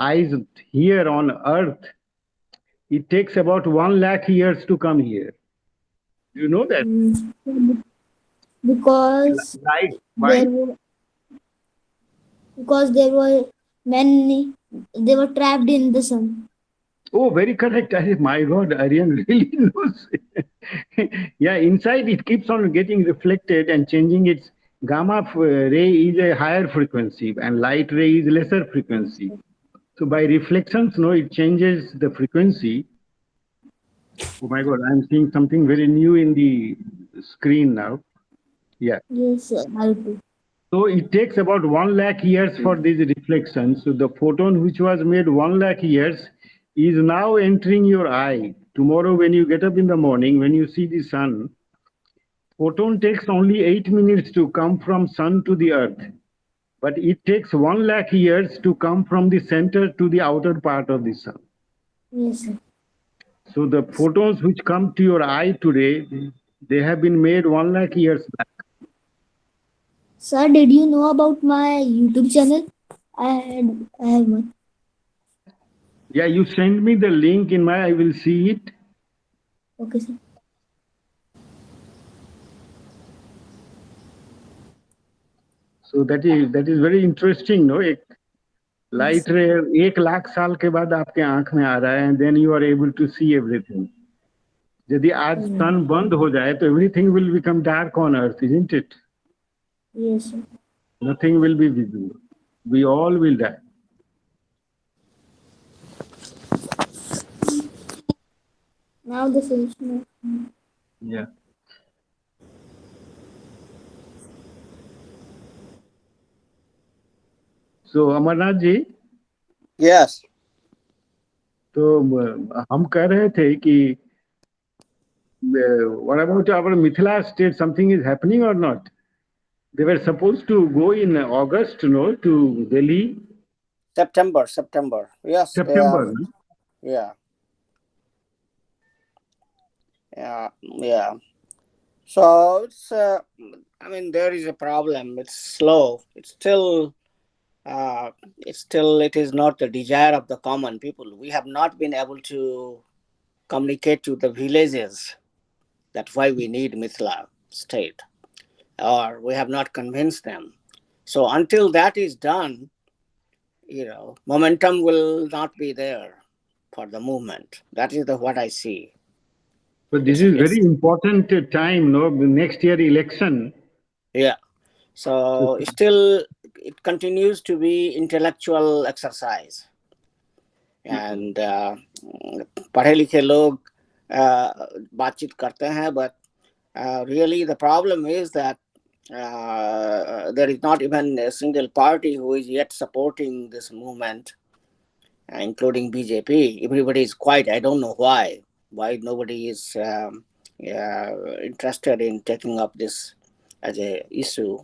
eyes here on Earth, it takes about 1 lakh years to come here. Do you know that?
Mm, because
Light. Why?
there were there were many, they were trapped in the sun.
Oh, very correct. My God, Aryan really knows. Yeah, inside it keeps on getting reflected and changing its gamma ray is a higher frequency and light ray is lesser frequency. So by reflections, no, it changes the frequency. Oh my God, I'm seeing something very new in the screen now. Yeah.
Yes, sir, I do.
So it takes about 1 lakh years for these reflections. So the photon which was made 1 lakh years is now entering your eye. Tomorrow, when you get up in the morning, when you see the sun, photon takes only 8 minutes to come from sun to the earth. But it takes 1 lakh years to come from the center to the outer part of the sun.
Yes, sir.
So the photons which come to your eye today, they have been made 1 lakh years back.
Sir, did you know about my YouTube channel? I have one.
Yeah, you send me the link in my, I will see it.
Okay, sir.
So that is very interesting, no? एक
Yes.
Light रे 1 लाख साल के बाद आपके आंख में आ रहा है and then you are able to see everything. यदि आज सन बंद हो जाए तो everything will become dark on earth, isn't it?
Yes, sir.
Nothing will be visible. We all will die.
Now the solution.
Yeah. So Amarnath ji,
Yes.
तो हम कह रहे थे कि what about our Mithila state? Something is happening or not? They were supposed to go in August, no, to Delhi.
September. Yes, they
September.
are.
No?
Yeah. Yeah. Yeah. So it's, I mean, there is a problem. It's slow. It is not the desire of the common people. We have not been able to communicate to the villages. That's why we need Mithila state, or we have not convinced them. So until that is done, momentum will not be there for the movement. That is the what I see.
So this
It's
is
it's
very important time, no? The next year election.
yeah. So still, it continues to be intellectual exercise, and पढ़े लिखे लोग बातचीत करते हैं, but really the problem is that there is not even a single party who is yet supporting this movement, including BJP. Everybody is quiet. I don't know why nobody is interested in taking up this as a issue.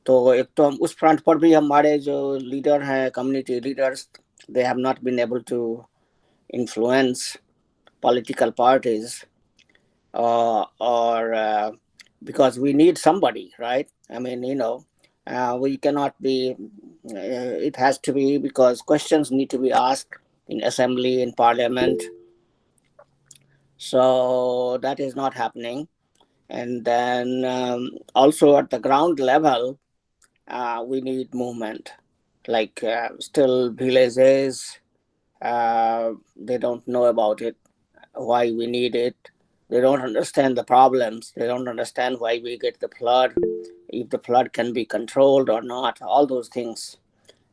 तो एक तो हम उस front पर भी हमारे जो leader हैं, community leaders, they have not been able to influence political parties, or because we need somebody, right? I mean, we cannot be, it has to be, because questions need to be asked in assembly, in parliament. So that is not happening. And then also at the ground level, we need movement. Like still villages, they don't know about it, why we need it. They don't understand the problems. They don't understand why we get the flood, if the flood can be controlled or not, all those things.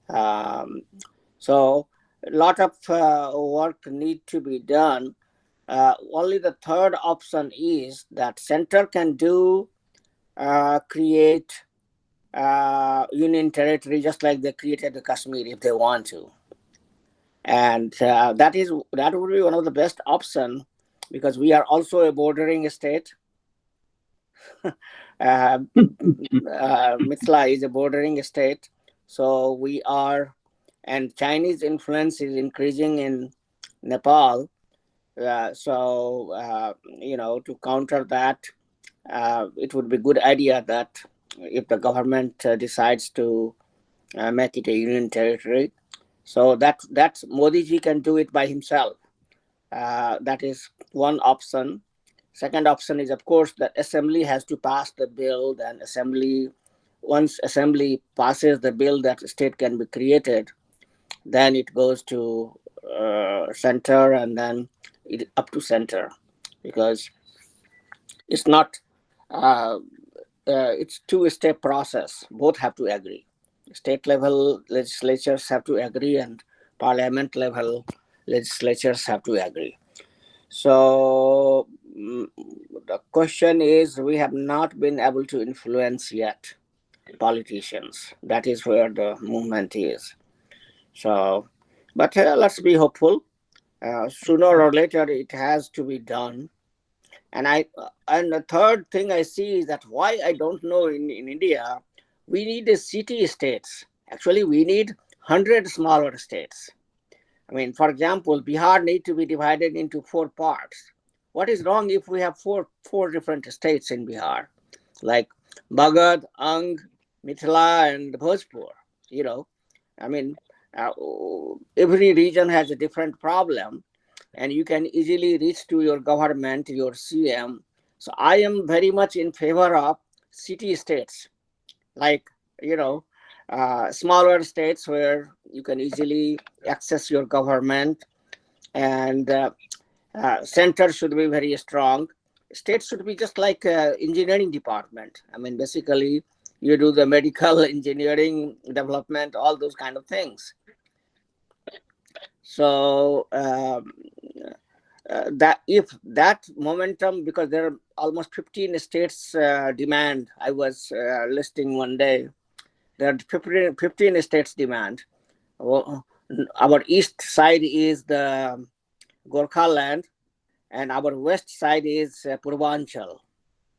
So a lot of work need to be done. Only the third option is that center can do, create union territory just like they created the Kashmir if they want to, and that would be one of the best option, because we are also a bordering state. Mithila is a bordering state, so we are, and Chinese influence is increasing in Nepal. To counter that, it would be good idea that if the government decides to make it a union territory, so that Modi ji can do it by himself. That is one option. Second option is, of course, that assembly has to pass the bill. Then once assembly passes the bill that state can be created, then it goes to center, and then up to center, because it's not. Uh, it's two-step process. Both have to agree. State level legislatures have to agree, and parliament level legislatures have to agree. So the question is, we have not been able to influence yet politicians. That is where the movement is. So, but let's be hopeful. Sooner or later, it has to be done. And the third thing I see is that why I don't know in India, we need a city states. Actually, we need 100 smaller states. I mean, for example, Bihar need to be divided into 4 parts. What is wrong if we have four different states in Bihar, like Magad, Ang, Mithila, and Bhojpur? You know, I mean, uh, every region has a different problem, and you can easily reach to your government, your CM. So I am very much in favor of city states, like, you know, smaller states where you can easily access your government, and center should be very strong. States should be just like engineering department. I mean, basically, you do the medical engineering development, all those kind of things. So that if that momentum, because there are almost 15 states demand. I was listing one day. There are 15 states demand. Well, our east side is the Gorkha land, and our west side is Purvanchal.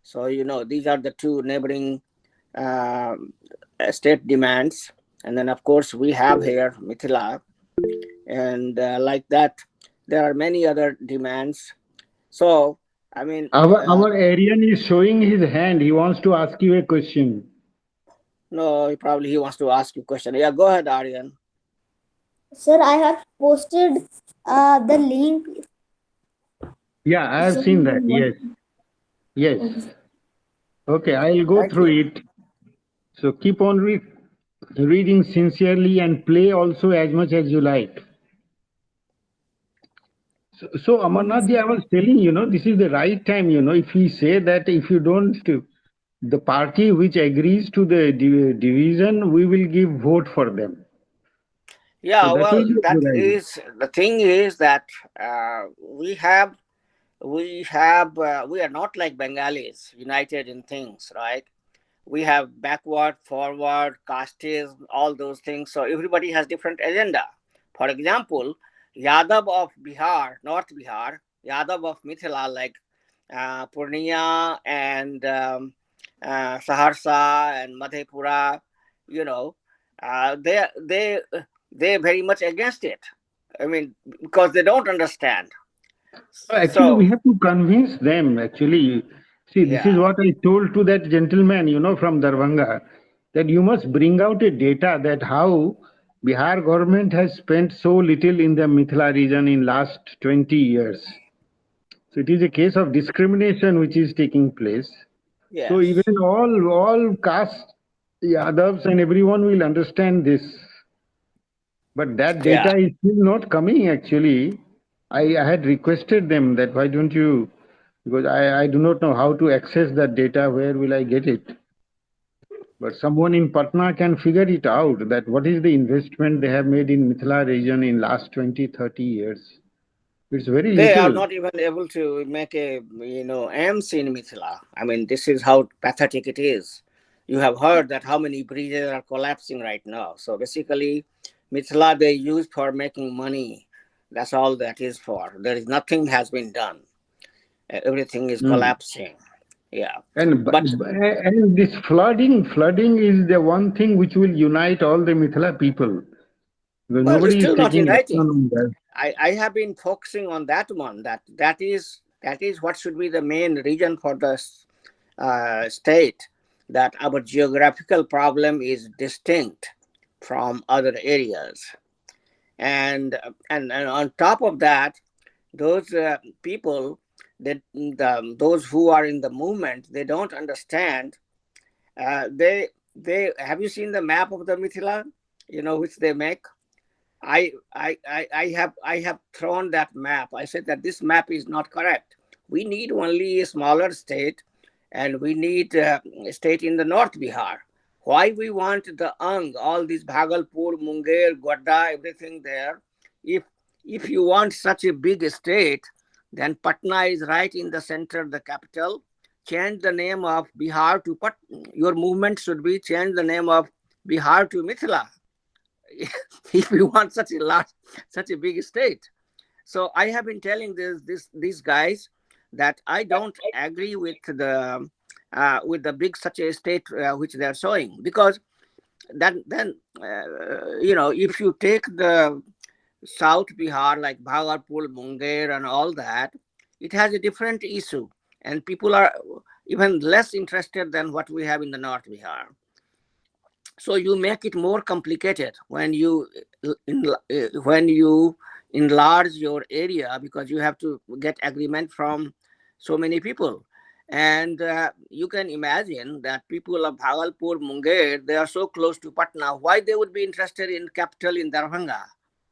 So these are the two neighboring uh, state demands, and then of course we have here Mithila, and like that, there are many other demands. So I mean,
Our Aryan is showing his hand. He wants to ask you a question.
no, he wants to ask you a question. Yeah, go ahead, Aryan.
Sir, I have posted the link.
Yeah, I have
So,
seen that. Yes. Yes.
okay.
Okay, I'll go
Thank
through
you.
it. So keep on reading sincerely and play also as much as you like. So Amarnath ji, I was telling this is the right time. If we say that if you don't, the party which agrees to the division, we will give vote for them. So
Yeah,
that will
well,
be a
that
good idea.
is the thing is that we are not like Bengalis, united in things, right? We have backward, forward, casteism, all those things. So everybody has different agenda. For example, Yadav of Bihar, North Bihar, Yadav of Mithila, like Purnia and Saharsa and Madhepura, you know, uh, they they they're very much against it. I mean, because they don't understand.
Actually, we
So
have to convince them. Actually, see, this is
yeah,
what I told to that gentleman, from Darbhanga, that you must bring out a data that how Bihar government has spent so little in the Mithila region in last 20 years. So it is a case of discrimination which is taking place. So
yes,
even all caste Yadavs and everyone will understand this. But that
yeah.
data is still not coming actually. I had requested them that why don't you, because I do not know how to access that data, where will I get it? But someone in Patna can figure it out that what is the investment they have made in Mithila region in last 20, 30 years. It's very
They are
little.
not even able to make a MC in Mithila. I mean, this is how pathetic it is. You have heard that how many bridges are collapsing right now. So basically, Mithila they use for making money. That's all that is for. There is nothing has been done. Everything is
Hmm.
collapsing. Yeah, but
And this flooding is the one thing which will unite all the Mithila people. Because
well, it's
nobody is
still not
taking action
uniting.
on that.
I have been focusing on that one. That is what should be the main reason for the state, that our geographical problem is distinct from other areas, and on top of that, those people that those who are in the movement, they don't understand. They have you seen the map of the Mithila? Which they make. I have thrown that map. I said that this map is not correct. We need only a smaller state, and we need a state in the North Bihar. Why we want the all these Bhagalpur, Munger, Godda, everything there? If if you want such a big state, then Patna is right in the center, the capital. Change the name of Bihar to Your movement should be change the name of Bihar to Mithila. If we want such a big state. So I have been telling these guys that I don't agree with the big such a state which they are showing, because then if you take the South Bihar like Bhagalpur, Munger, and all that, it has a different issue, and people are even less interested than what we have in the North Bihar. So you make it more complicated when you enlarge your area, because you have to get agreement from so many people. And you can imagine that people of Bhagalpur, Munger, they are so close to Patna. Why they would be interested in capital in Darbhanga?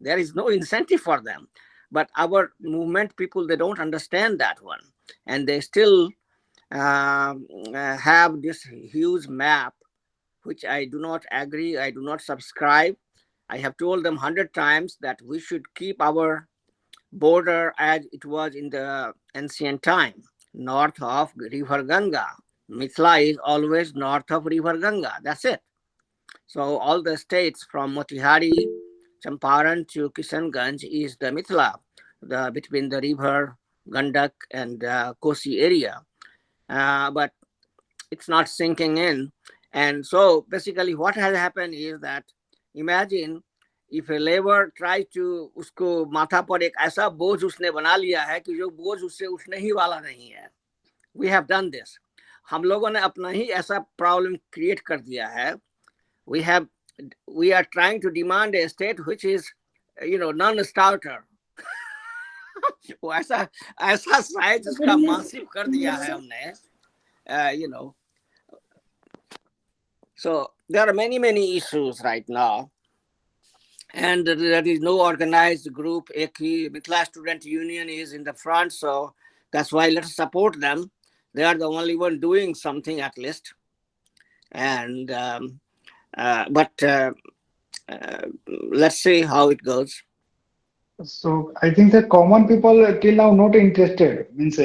There is no incentive for them. But our movement people, they don't understand that one, and they still have this huge map, which I do not agree, I do not subscribe. I have told them 100 times that we should keep our border as it was in the ancient time, north of River Ganga. Mithila is always north of River Ganga. That's it. So all the states from Motihari, Champaran to Kishanganj is the Mithila, between the river Gandak and Kosi area. But it's not sinking in. And so basically, what has happened is that, imagine if a labor try to, उसको माथा पर एक ऐसा बोझ उसने बना लिया है कि जो बोझ उससे उठने ही वाला नहीं है. We have done this. हम लोगों ने अपना ही ऐसा प्रॉब्लम क्रिएट कर दिया है. We are trying to demand a state which is, non-starter. वो ऐसा ऐसा साइज उसका मासिव कर दिया है हमने. So there are many issues right now, and there is no organized group. एक ही Mithila Student Union is in the front, so that's why let's support them. They are the only one doing something at least. And but let's see how it goes.
So I think the common people till now not interested, means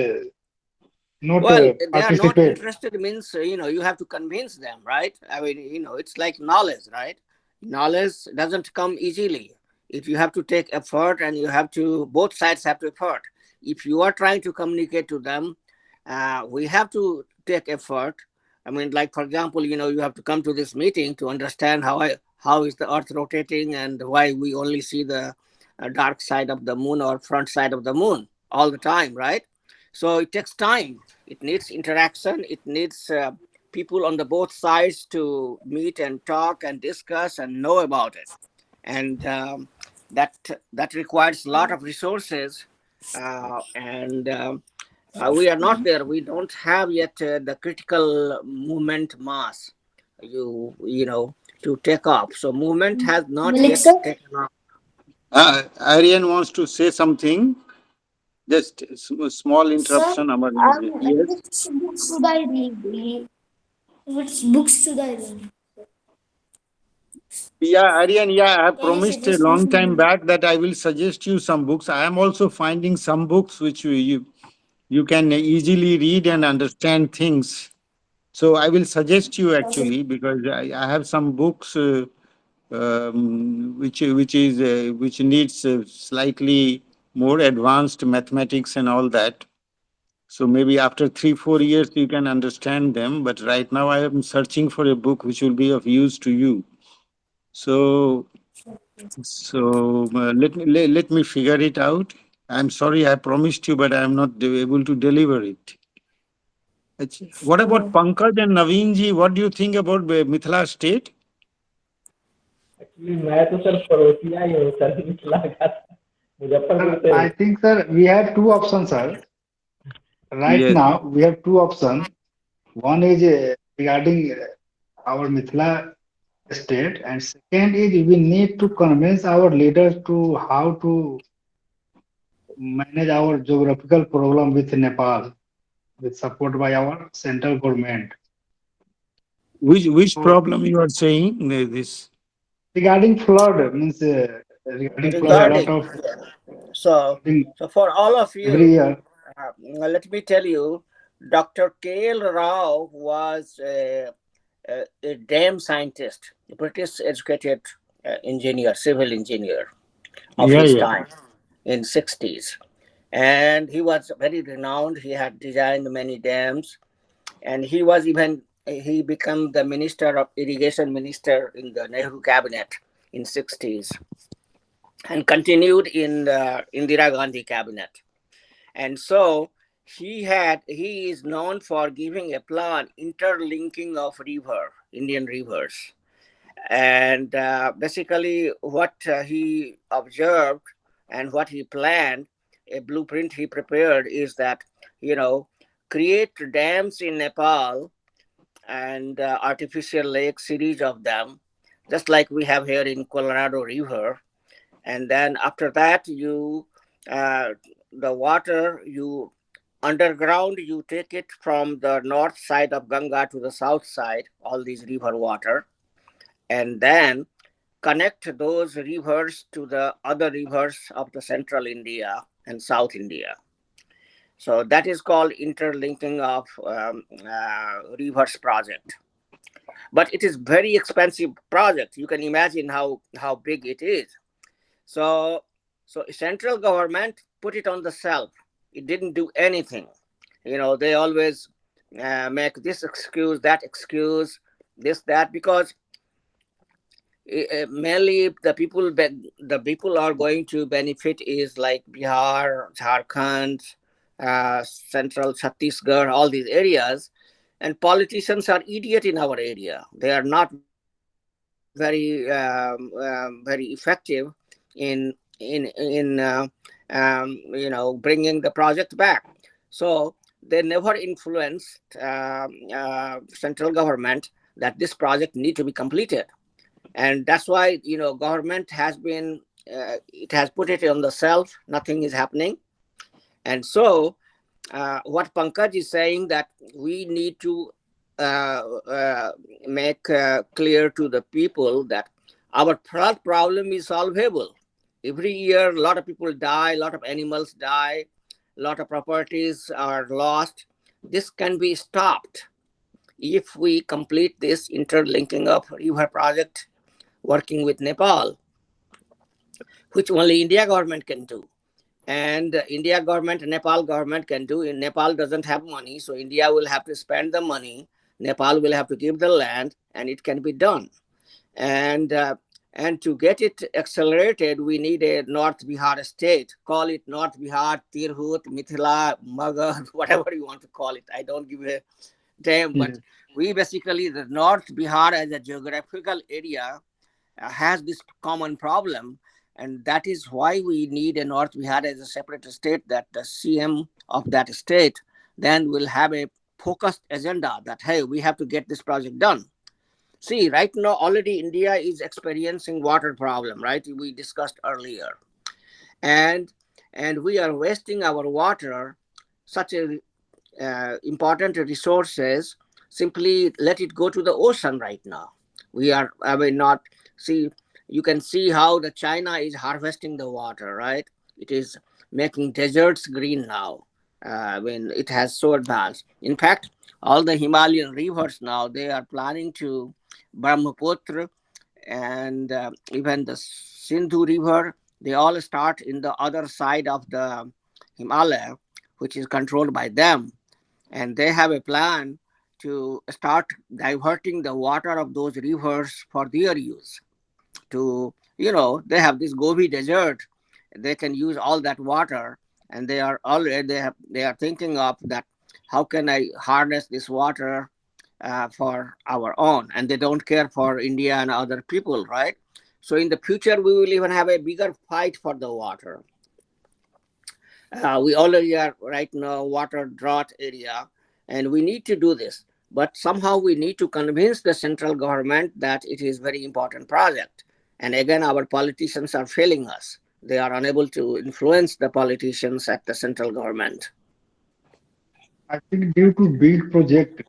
not
Well, they are not
participate.
interested means, you have to convince them, right? I mean, it's like knowledge, right? Knowledge doesn't come easily. If you have to take effort, and you have to, both sides have to effort. If you are trying to communicate to them, we have to take effort. I mean, like, for example, you have to come to this meeting to understand how is the earth rotating, and why we only see the dark side of the moon or front side of the moon all the time, right? So it takes time. It needs interaction. It needs people on the both sides to meet and talk and discuss and know about it. And that requires a lot of resources. And we are not there. We don't have yet the critical movement mass, to take off. So movement has not
Mallik
yet
sir,
taken off.
Aryan wants to say something. Just small
sir,
interruption. Yes.
which books should I read? Which books should I read?
Yeah, Aryan, yeah, I have
Can you
promised a
suggest me
long
some
time
books?
back that I will suggest you some books. I am also finding some books which you can easily read and understand things. So I will suggest you
Okay.
actually, because I have some books which needs slightly more advanced mathematics and all that. So maybe after 3 4 years you can understand them. But right now I am searching for a book which will be of use to you. So let me figure it out. I'm sorry I promised you, but I am not able to deliver it. What about
Oh,
Pankaj and Naveen ji? What do you think about Mithila state?
Actually मैं तो sir पड़ोसिया ही हूँ sir Mithila का Muzaffarpur
Sir,
से हूँ.
I think, sir, we have two options, sir. Right
Yes.
now, we have two options. One is regarding our Mithila state, and second is we need to convince our leaders to how to manage our geographical problem with Nepal, with support by our central government.
Which
So
problem you are saying this?
regarding flood, means regarding flood, a lot
Regarding,
of
so
flooding
so for all of
every
you,
year.
let me tell you, Dr. K.L. Rao was a damn scientist, a British educated engineer, civil engineer of
Yeah,
his
yeah.
time in 60s. And he was very renowned. He had designed many dams, and he became the minister of irrigation minister in the Nehru cabinet in 60s, and continued in the Indira Gandhi cabinet. And so he is known for giving a plan interlinking of Indian rivers. And basically what he observed and what he planned, a blueprint he prepared, is that, you know, create dams in Nepal and artificial lake series of them, just like we have here in Colorado River. And then after that, uh, the water, you underground, you take it from the north side of Ganga to the south side, all these river water, and then connect those rivers to the other rivers of the central India and South India. So that is called interlinking of rivers project. But it is very expensive project. You can imagine how big it is. So central government put it on the shelf. It didn't do anything. You know, they always make this excuse, that excuse, this, that, because mainly the people are going to benefit is like Bihar, Jharkhand, Central Chhattisgarh, all these areas. And politicians are idiot in our area. They are not very very effective in bringing the project back. So they never influenced central government that this project need to be completed. And that's why government has been it has put it on the shelf. Nothing is happening. And so what Pankaj is saying, that we need to make clear to the people that our problem is solvable. Every year a lot of people die, a lot of animals die, a lot of properties are lost. This can be stopped if we complete this interlinking of river project working with Nepal, which only India government can do. And India government, Nepal government can do. In Nepal doesn't have money, so India will have to spend the money. Nepal will have to give the land, and it can be done. And and to get it accelerated, we need a North Bihar state. Call it North Bihar, Tirhut, Mithila, Magad, whatever you want to call it. I don't give a damn. But
Yes.
we basically, the North Bihar as a geographical area has this common problem. And that is why we need a North Bihar as a separate state, that the CM of that state then will have a focused agenda that, hey, we have to get this project done. See, right now, already India is experiencing water problem, right? We discussed earlier. And we are wasting our water, such a important resources, simply let it go to the ocean right now. We are, I mean, not, see, you can see how the China is harvesting the water, right? It is making deserts green now. When it has so advanced. In fact, all the Himalayan rivers now, they are planning to Brahmaputra, and even the Sindhu River, they all start in the other side of the Himalaya, which is controlled by them. And they have a plan to start diverting the water of those rivers for their use. To, they have this Gobi desert, they can use all that water. And they are already, they are thinking of that, how can I harness this water for our own, and they don't care for India and other people, right? So in the future we will even have a bigger fight for the water. We already are right now water drought area, and we need to do this. But somehow we need to convince the central government that it is very important project. And again, our politicians are failing us. They are unable to influence the politicians at the central government.
I think due to big project,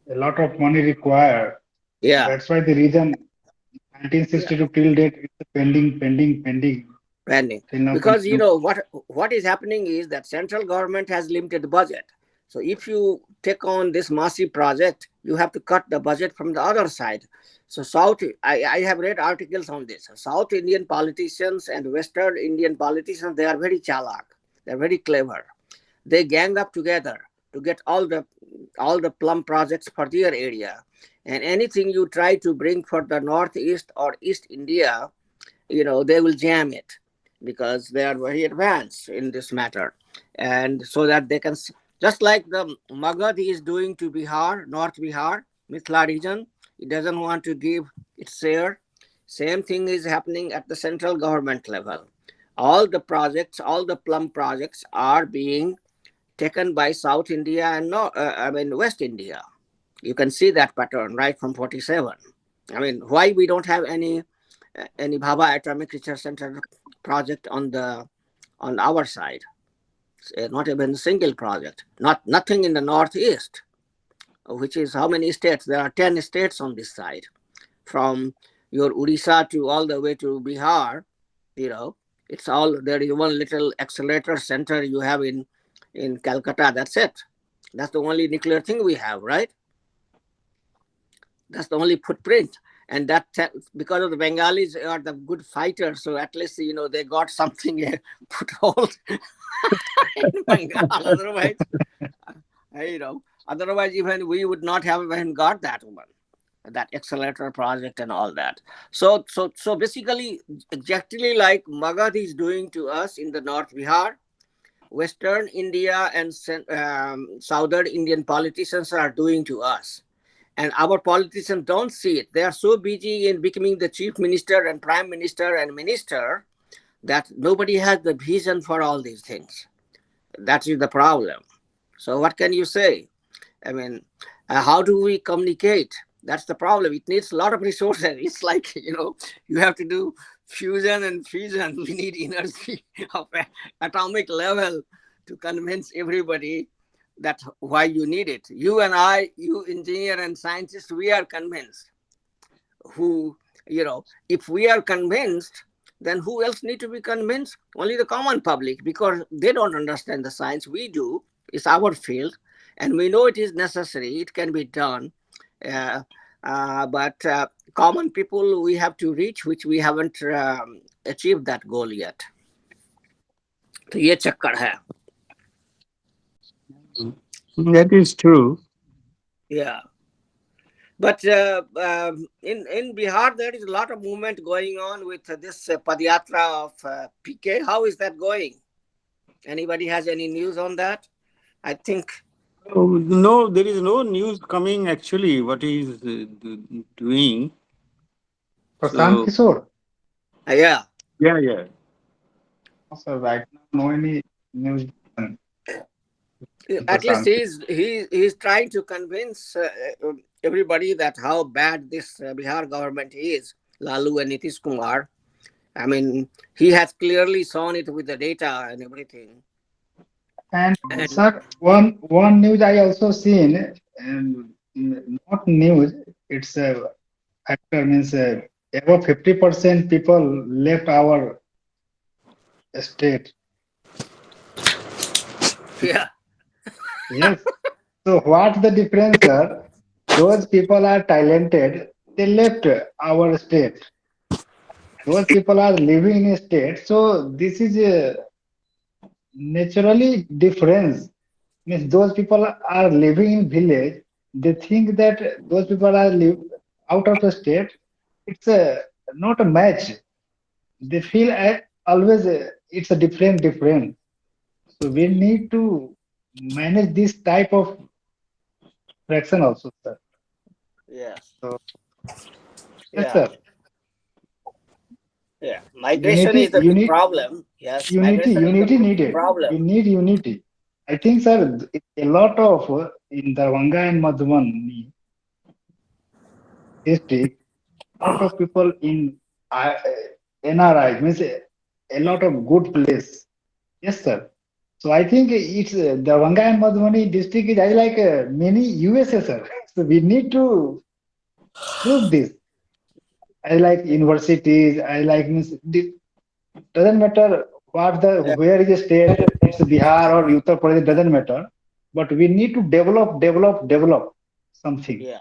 a lot of money required.
Yeah,
That's why the reason
yeah.
1962 till date it's pending, pending, pending.
Pending,
Till now
because
continue.
what is happening is that central government has limited budget. So if you take on this massive project, you have to cut the budget from the other side. So I have read articles on this. South Indian politicians and Western Indian politicians, they are very chalak, they're very clever. They gang up together to get all the plum projects for their area. And anything you try to bring for the northeast or East India, they will jam it, because they are very advanced in this matter. And so that they can, just like the Magad is doing to Bihar, North Bihar, Mithila region, it doesn't want to give its share. Same thing is happening at the central government level. All the projects, all the plum projects are being taken by South India and West India. You can see that pattern right from 47. I mean, why we don't have any Bhabha Atomic Research Center project on our side? Not even a single project. Nothing in the northeast, which is how many states? There are 10 states on this side, from your Odisha to all the way to Bihar. You know, it's all, there is one little accelerator center you have in Calcutta. That's it. That's the only nuclear thing we have, right? That's the only footprint. And because of the Bengalis are the good fighters, so at least they got something foothold in Bengal. Otherwise, otherwise even we would not have even got that one. that accelerator project and all that. So basically, exactly like Magad is doing to us in the North Bihar, Western India and Southern Indian politicians are doing to us. And our politicians don't see it. They are so busy in becoming the chief minister and prime minister and minister that nobody has the vision for all these things. That is the problem. So, what can you say? I mean, how do we communicate? That's the problem. It needs a lot of resources. It's like, you have to do fusion and fission. We need energy of atomic level to convince everybody that why you need it. You and I, you engineer and scientists, we are convinced. Who, if we are convinced, then who else need to be convinced? Only the common public, because they don't understand the science. We do. It's our field, and we know it is necessary. It can be done. uh, but common people we have to reach, which we haven't achieved that goal yet. तो ये चक्कर है.
That is true.
Yeah. But in Bihar, there is a lot of movement going on with this Padyatra of PK. How is that going? Anybody has any news on that? I think,
Oh, no, there is no news coming actually. What he is doing?
Prashant
So
Kishore.
yeah,
yeah, yeah.
No, sir, right now, no any news on
at least
Prashant.
he's trying to convince everybody that how bad this Bihar government is, Lalu and Nitish Kumar. I mean, he has clearly shown it with the data and everything.
And
And
sir, one news I also seen, not news, it's a factor means above 50% people left our state.
yeah,
Yes. So what's the difference, sir? Those people are talented. They left our state. Those people are living in a state. So this is a naturally difference. Means those people are living in village. They think that those people are live out of the state. It's a not a match. They feel always it's a different. So we need to manage this type of fraction also, sir.
yes,
So yes,
yeah,
sir.
yeah. Migration is the big
Unity,
problem. Yes, migration is the
unity
big
needed. We
problem.
need unity. I think, sir, a lot of in Darbhanga and Madhubani district, lot of people in uh, NRI means a lot of good place. Yes, sir. So I think it's Darbhanga and Madhubani district is I like many USA, sir. So we need to prove this. I like universities. I like means doesn't matter what the
Yeah,
where is the state, it's Bihar or Uttar Pradesh, doesn't matter. But we need to develop something.
yeah.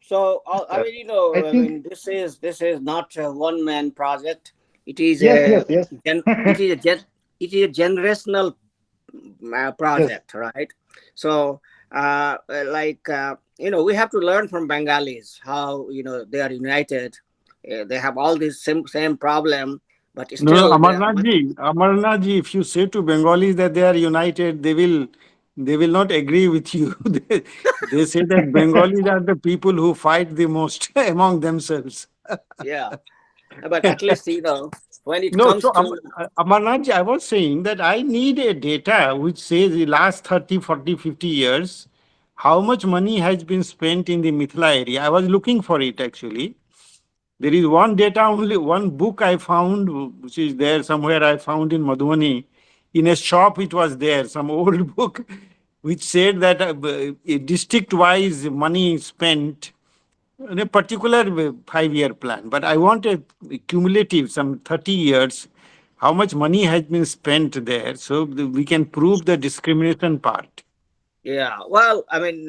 So
Yes,
I
sir.
mean,
I
I
think
mean, this is not a one man project. It is
yes,
a
yes, yes,
it is a it is a generational
yes.
project, right? So, we have to learn from Bengalis how they are united. They have all this same problem, but
No, no,
still they are
Amarnath ji, if you say to Bengalis that they are united, they will not agree with you. They say that Bengalis are the people who fight the most among themselves.
yeah. But at least when it
No,
comes
so
to
Amarnath ji, I was saying that I need a data which says the last 30, 40, 50 years, how much money has been spent in the Mithila area. I was looking for it actually. There is one data, only one book I found, which is there somewhere. I found in Madhubani. In a shop, it was there, some old book, which said that district wise money spent in a particular 5 year plan. But I want a cumulative, some 30 years, how much money has been spent there. So we can prove the discrimination part.
yeah. Well, I mean,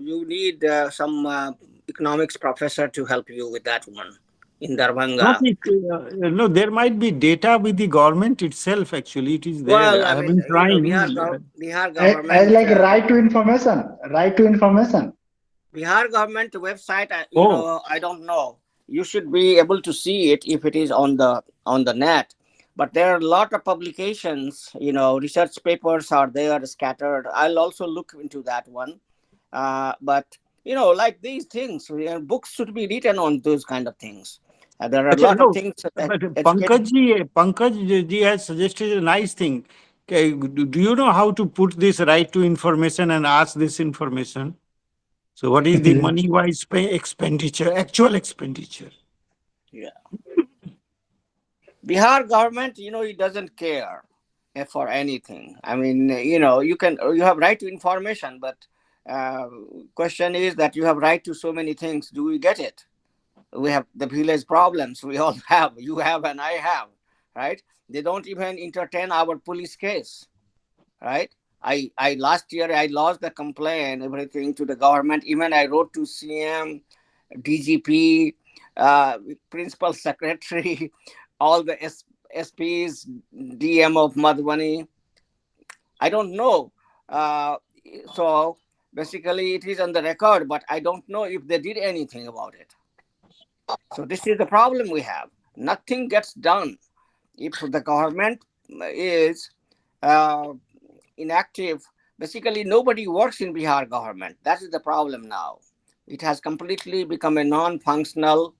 you need some economics professor to help you with that one in
Not
Darbhanga.
it, no, there might be data with the government itself. Actually, it is there.
Well,
I
I
have
mean,
been trying.
Bihar
I
government.
like right to information, right to information.
Bihar government website,
Oh,
I don't know. You should be able to see it if it is on the net. But there are a lot of publications, research papers are there scattered. I'll also look into that one. But like these things, books should be written on those kind of things. There are a
acha,
lot of
no,
things
but
educated.
Pankaj ji has suggested a nice thing. Okay, do you know how to put this right to information and ask this information? So, what is the money wise expenditure, actual expenditure?
Yeah. Bihar government, it doesn't care for anything. I mean, you have right to information, but uh, question is that you have right to so many things. Do we get it? We have the village problems. We all have. You have and I have, right? They don't even entertain our police case, right? I last year I lost the complaint, everything to the government. Even I wrote to CM, DGP, principal secretary, all the SPs, DM of Madhubani. I don't know. Uh, so basically, it is on the record, but I don't know if they did anything about it. So this is the problem we have. Nothing gets done if the government is uh, inactive. Basically, nobody works in Bihar government. That is the problem now. It has completely become a non-functional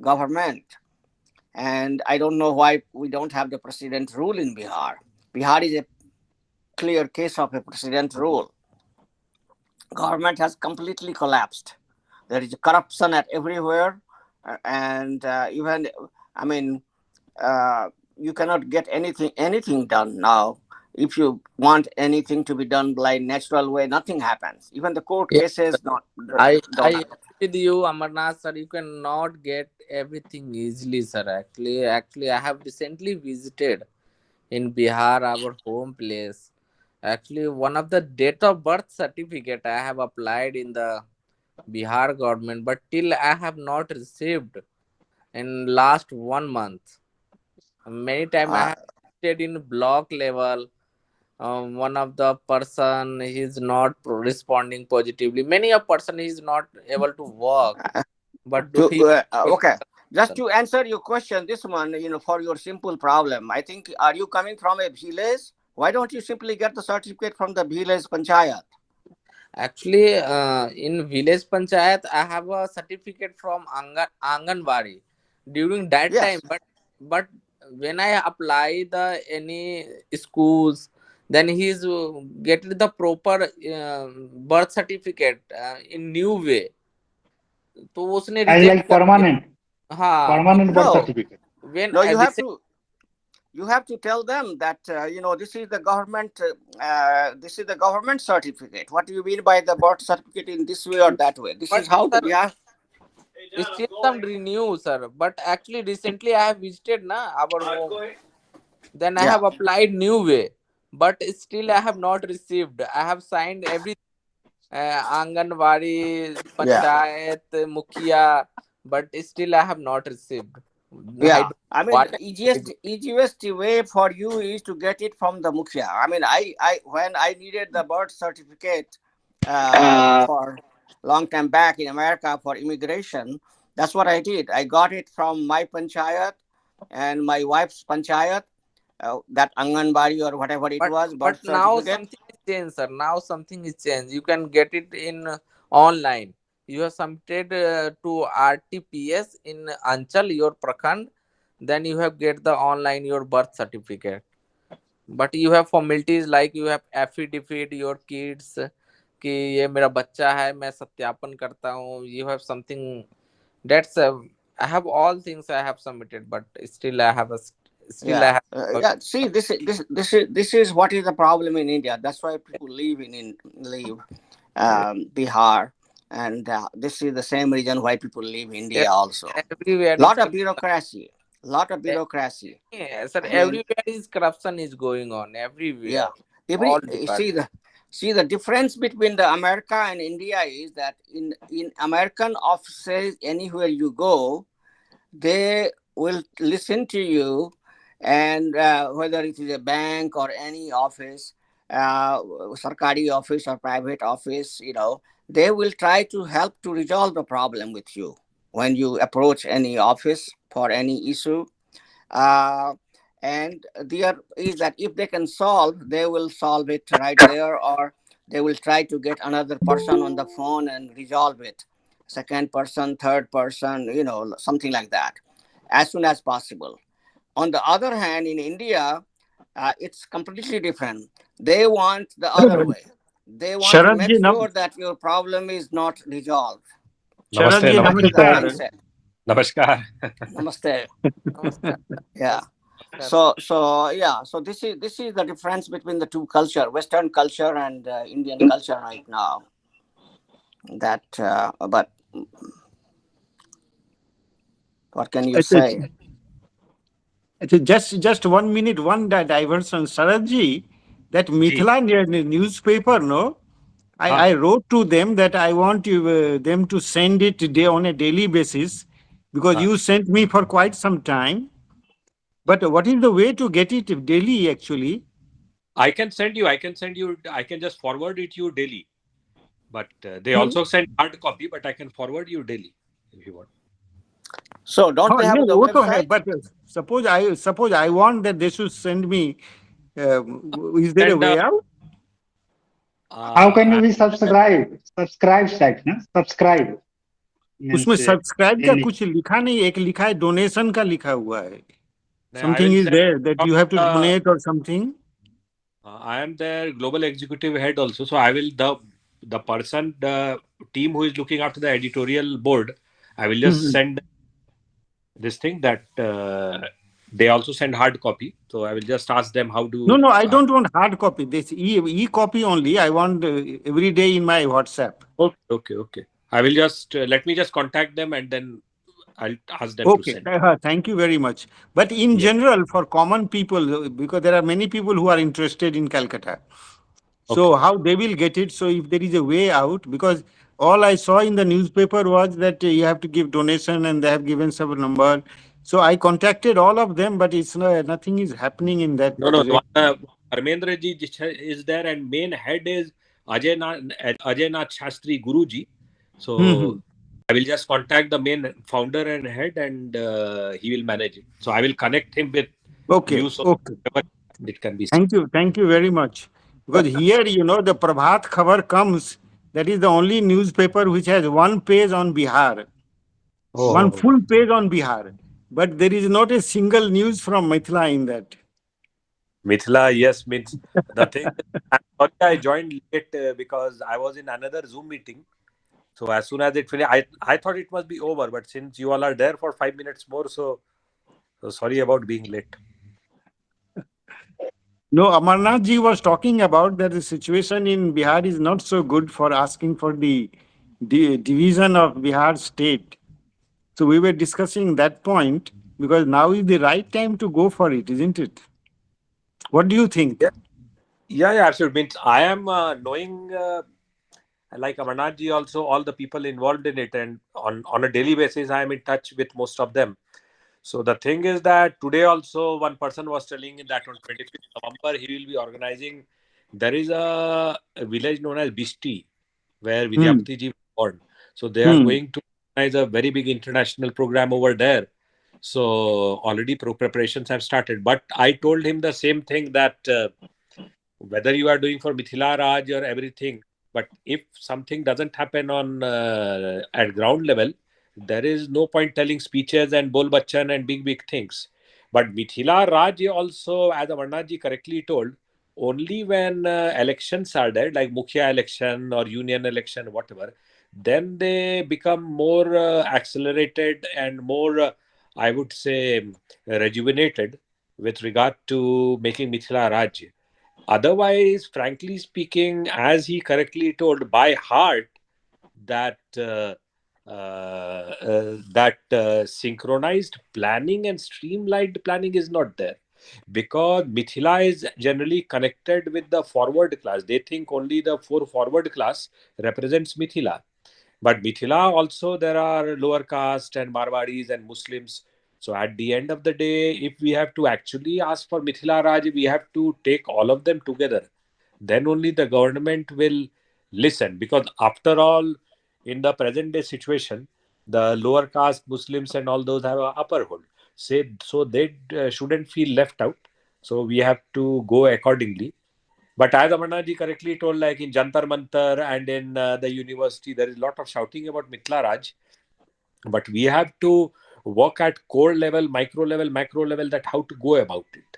government, and I don't know why we don't have the president rule in Bihar. Bihar is a clear case of a president rule. Government has completely collapsed. There is corruption at everywhere, and even, I mean, uh, you cannot get anything done now. If you want anything to be done by natural way, nothing happens. Even the court
Yes,
cases
I
don't happen.
agree with you, Amarnath sir. You cannot get everything easily, sir. Actually, I have recently visited in Bihar, our home place. Actually, one of the date of birth certificate I have applied in the Bihar government, but till I have not received in last 1 month. Many time I
Uh,
have stayed in block level. One of the person is not responding positively. Many a person is not able to work, but do he?
okay, just to answer your question, this one, for your simple problem, I think, are you coming from a village? Why don't you simply get the certificate from the village panchayat?
Actually, in village panchayat, I have a certificate from Anganwadi during that time.
Yes.
But when I apply the any schools, then he's get the proper birth certificate in new way. तो उसने
As
reject
like
कर दिया.
permanent,
हाँ तो
permanent birth
No,
certificate.
when
no,
I recent
you have to tell them that, this is the government certificate. What do you mean by the birth certificate in this way or that way? This
but
is how the
sir,
Bihar.
still some renew sir, but actually recently I have visited na our home, then I
Yeah,
have applied new way, but still I have not received. I have signed every Anganwadi,
yeah,
Panchayat, Mukhiya, but still I have not received. I
yeah.
don't
I
know
mean,
what
easiest way for you is to get it from the mukhia. I mean, I when I needed the birth certificate for long time back in America for immigration, that's what I did. I got it from my panchayat and my wife's panchayat, that Anganbari or whatever it was,
but
birth
now
certificate.
something is changed, sir. Now something is changed. You can get it in online. You have submitted to RTPS in Anchal, your Prakhand, then you have get the online your birth certificate. But you have formalities like you have affidavit your kids कि ये मेरा बच्चा है मैं सत्यापन करता हूँ. You have something that's I have all things I have submitted, but still I
Yeah,
have
yeah. See, this is what is the problem in India. That's why people leave Bihar, and this is the same reason why people leave India also.
everywhere is
Lot of bureaucracy, lot of
eh,
bureaucracy.
sir,
I mean,
everywhere is corruption is going on
yeah.
everywhere,
Every
all departments.
see the difference between the America and India is that in American offices, anywhere you go, they will listen to you, and whether it is a bank or any office, sarkari office or private office, they will try to help to resolve the problem with you when you approach any office for any issue. uh, and there is that if they can solve, they will solve it right there, or they will try to get another person on the phone and resolve it, second person, third person, something like that, as soon as possible. On the other hand, in India, it's completely different. They want the other way. They want to
Sharad
make
ji,
sure that your problem is not resolved.
Sharad
Namaste,
ji,
That is the
namaskar.
namaskar.
mindset.
Namaskar.
Namaste.
Namaskar.
Yeah.
Namaskar.
So yeah. So this is the difference between the two culture, Western culture and Indian culture right now. But what can you say?
Just 1 minute, one diversion. Sharad ji, that
Ji.
Mithila newspaper, no?
Huh.
I wrote to them that I want them to send it on a daily basis because
Huh.
you sent me for quite some time. But what is the way to get it daily actually?
I can send you. I can send you. I can just forward it you daily. But they
No,
also send hard copy. But I can forward you daily if you want.
So don't
हाँ,
they have
नहीं
the
वो तो है
website?
but suppose I want that they should send me. Is there a
And
way out?
How can
I,
we subscribe? Subscribe site, na? Subscribe
उसमें
means
subscribe का
any.
कुछ लिखा नहीं, एक लिखा है डोनेशन का लिखा हुआ है.
I
Something
will
is
send.
there that you have to donate or something.
I am their global executive head also. So I will the person, the team who is looking after the editorial board. I will just
Mhm.
send this thing that they also send hard copy. So I will just ask them how
No,
to.
no, I don't want hard copy. This e-copy only. I want every day in my WhatsApp.
Okay, okay, okay. I will just let me just contact them and then I'll ask them to
Okay,
send.
thank you very much. But in
Yeah.
general, for common people, because there are many people who are interested in Calcutta,
Okay.
so how they will get it? So if there is a way out, because all I saw in the newspaper was that you have to give donation and they have given some number. So I contacted all of them, but it's nothing is happening in that
No, no. One,
direction.
Armendra ji is there, and main head is Ajay Nath Shastri Guru ji. So
Mhm.
I will just contact the main founder and head, and he will manage it. So I will connect him with
Okay,
you, so
okay.
whatever it can be.
Thank you very much. Because here, the Prabhat Khabar comes, that is the only newspaper which has one page on Bihar, one
Oh,
full page on Bihar. But there is not a single news from Mithila in that.
Mithila, yes, means the thing. I'm sorry I joined late because I was in another Zoom meeting. So as soon as it finished, I thought it must be over, but since you all are there for 5 minutes more, so sorry about being late.
No, Amarnath ji was talking about that the situation in Bihar is not so good for asking for the division of Bihar state. So we were discussing that point because now is the right time to go for it, isn't it? What do you think?
Yeah, yeah, absolutely. Means I am knowing, like Amarnath ji, also all the people involved in it, and on a daily basis, I am in touch with most of them. So the thing is that today also one person was telling that on 25th November he will be organizing. There is a village known as Bishti where
Hmm.
Vidyapati ji was born. So they are
Hmm.
going to organize a very big international program over there. So already preparations have started. But I told him the same thing that whether you are doing for Mithila Raj or everything, but if something doesn't happen on at ground level, there is no point telling speeches and bol bachan and big things. But Mithila Raj also, as Amarnath correctly told, only when elections are there, like Mukhya election or union election, whatever, then they become more accelerated and more, I would say, rejuvenated with regard to making Mithila Raj. Otherwise, frankly speaking, as he correctly told by heart, that synchronized planning and streamlined planning is not there, because Mithila is generally connected with the forward class. They think only the four forward class represents Mithila, but Mithila also there are lower caste and Marwadis and Muslims. So at the end of the day, if we have to actually ask for Mithila Raj, we have to take all of them together. then only the government will listen. Because after all, in the present day situation, the lower caste Muslims and all those have an upper hold. So they shouldn't feel left out. So we have to go accordingly. But as Amarnath ji correctly told, like in Jantar Mantar and in the university, there is a lot of shouting about Mithila Raj. But we have to work at core level, micro level, macro level, that how to go about it.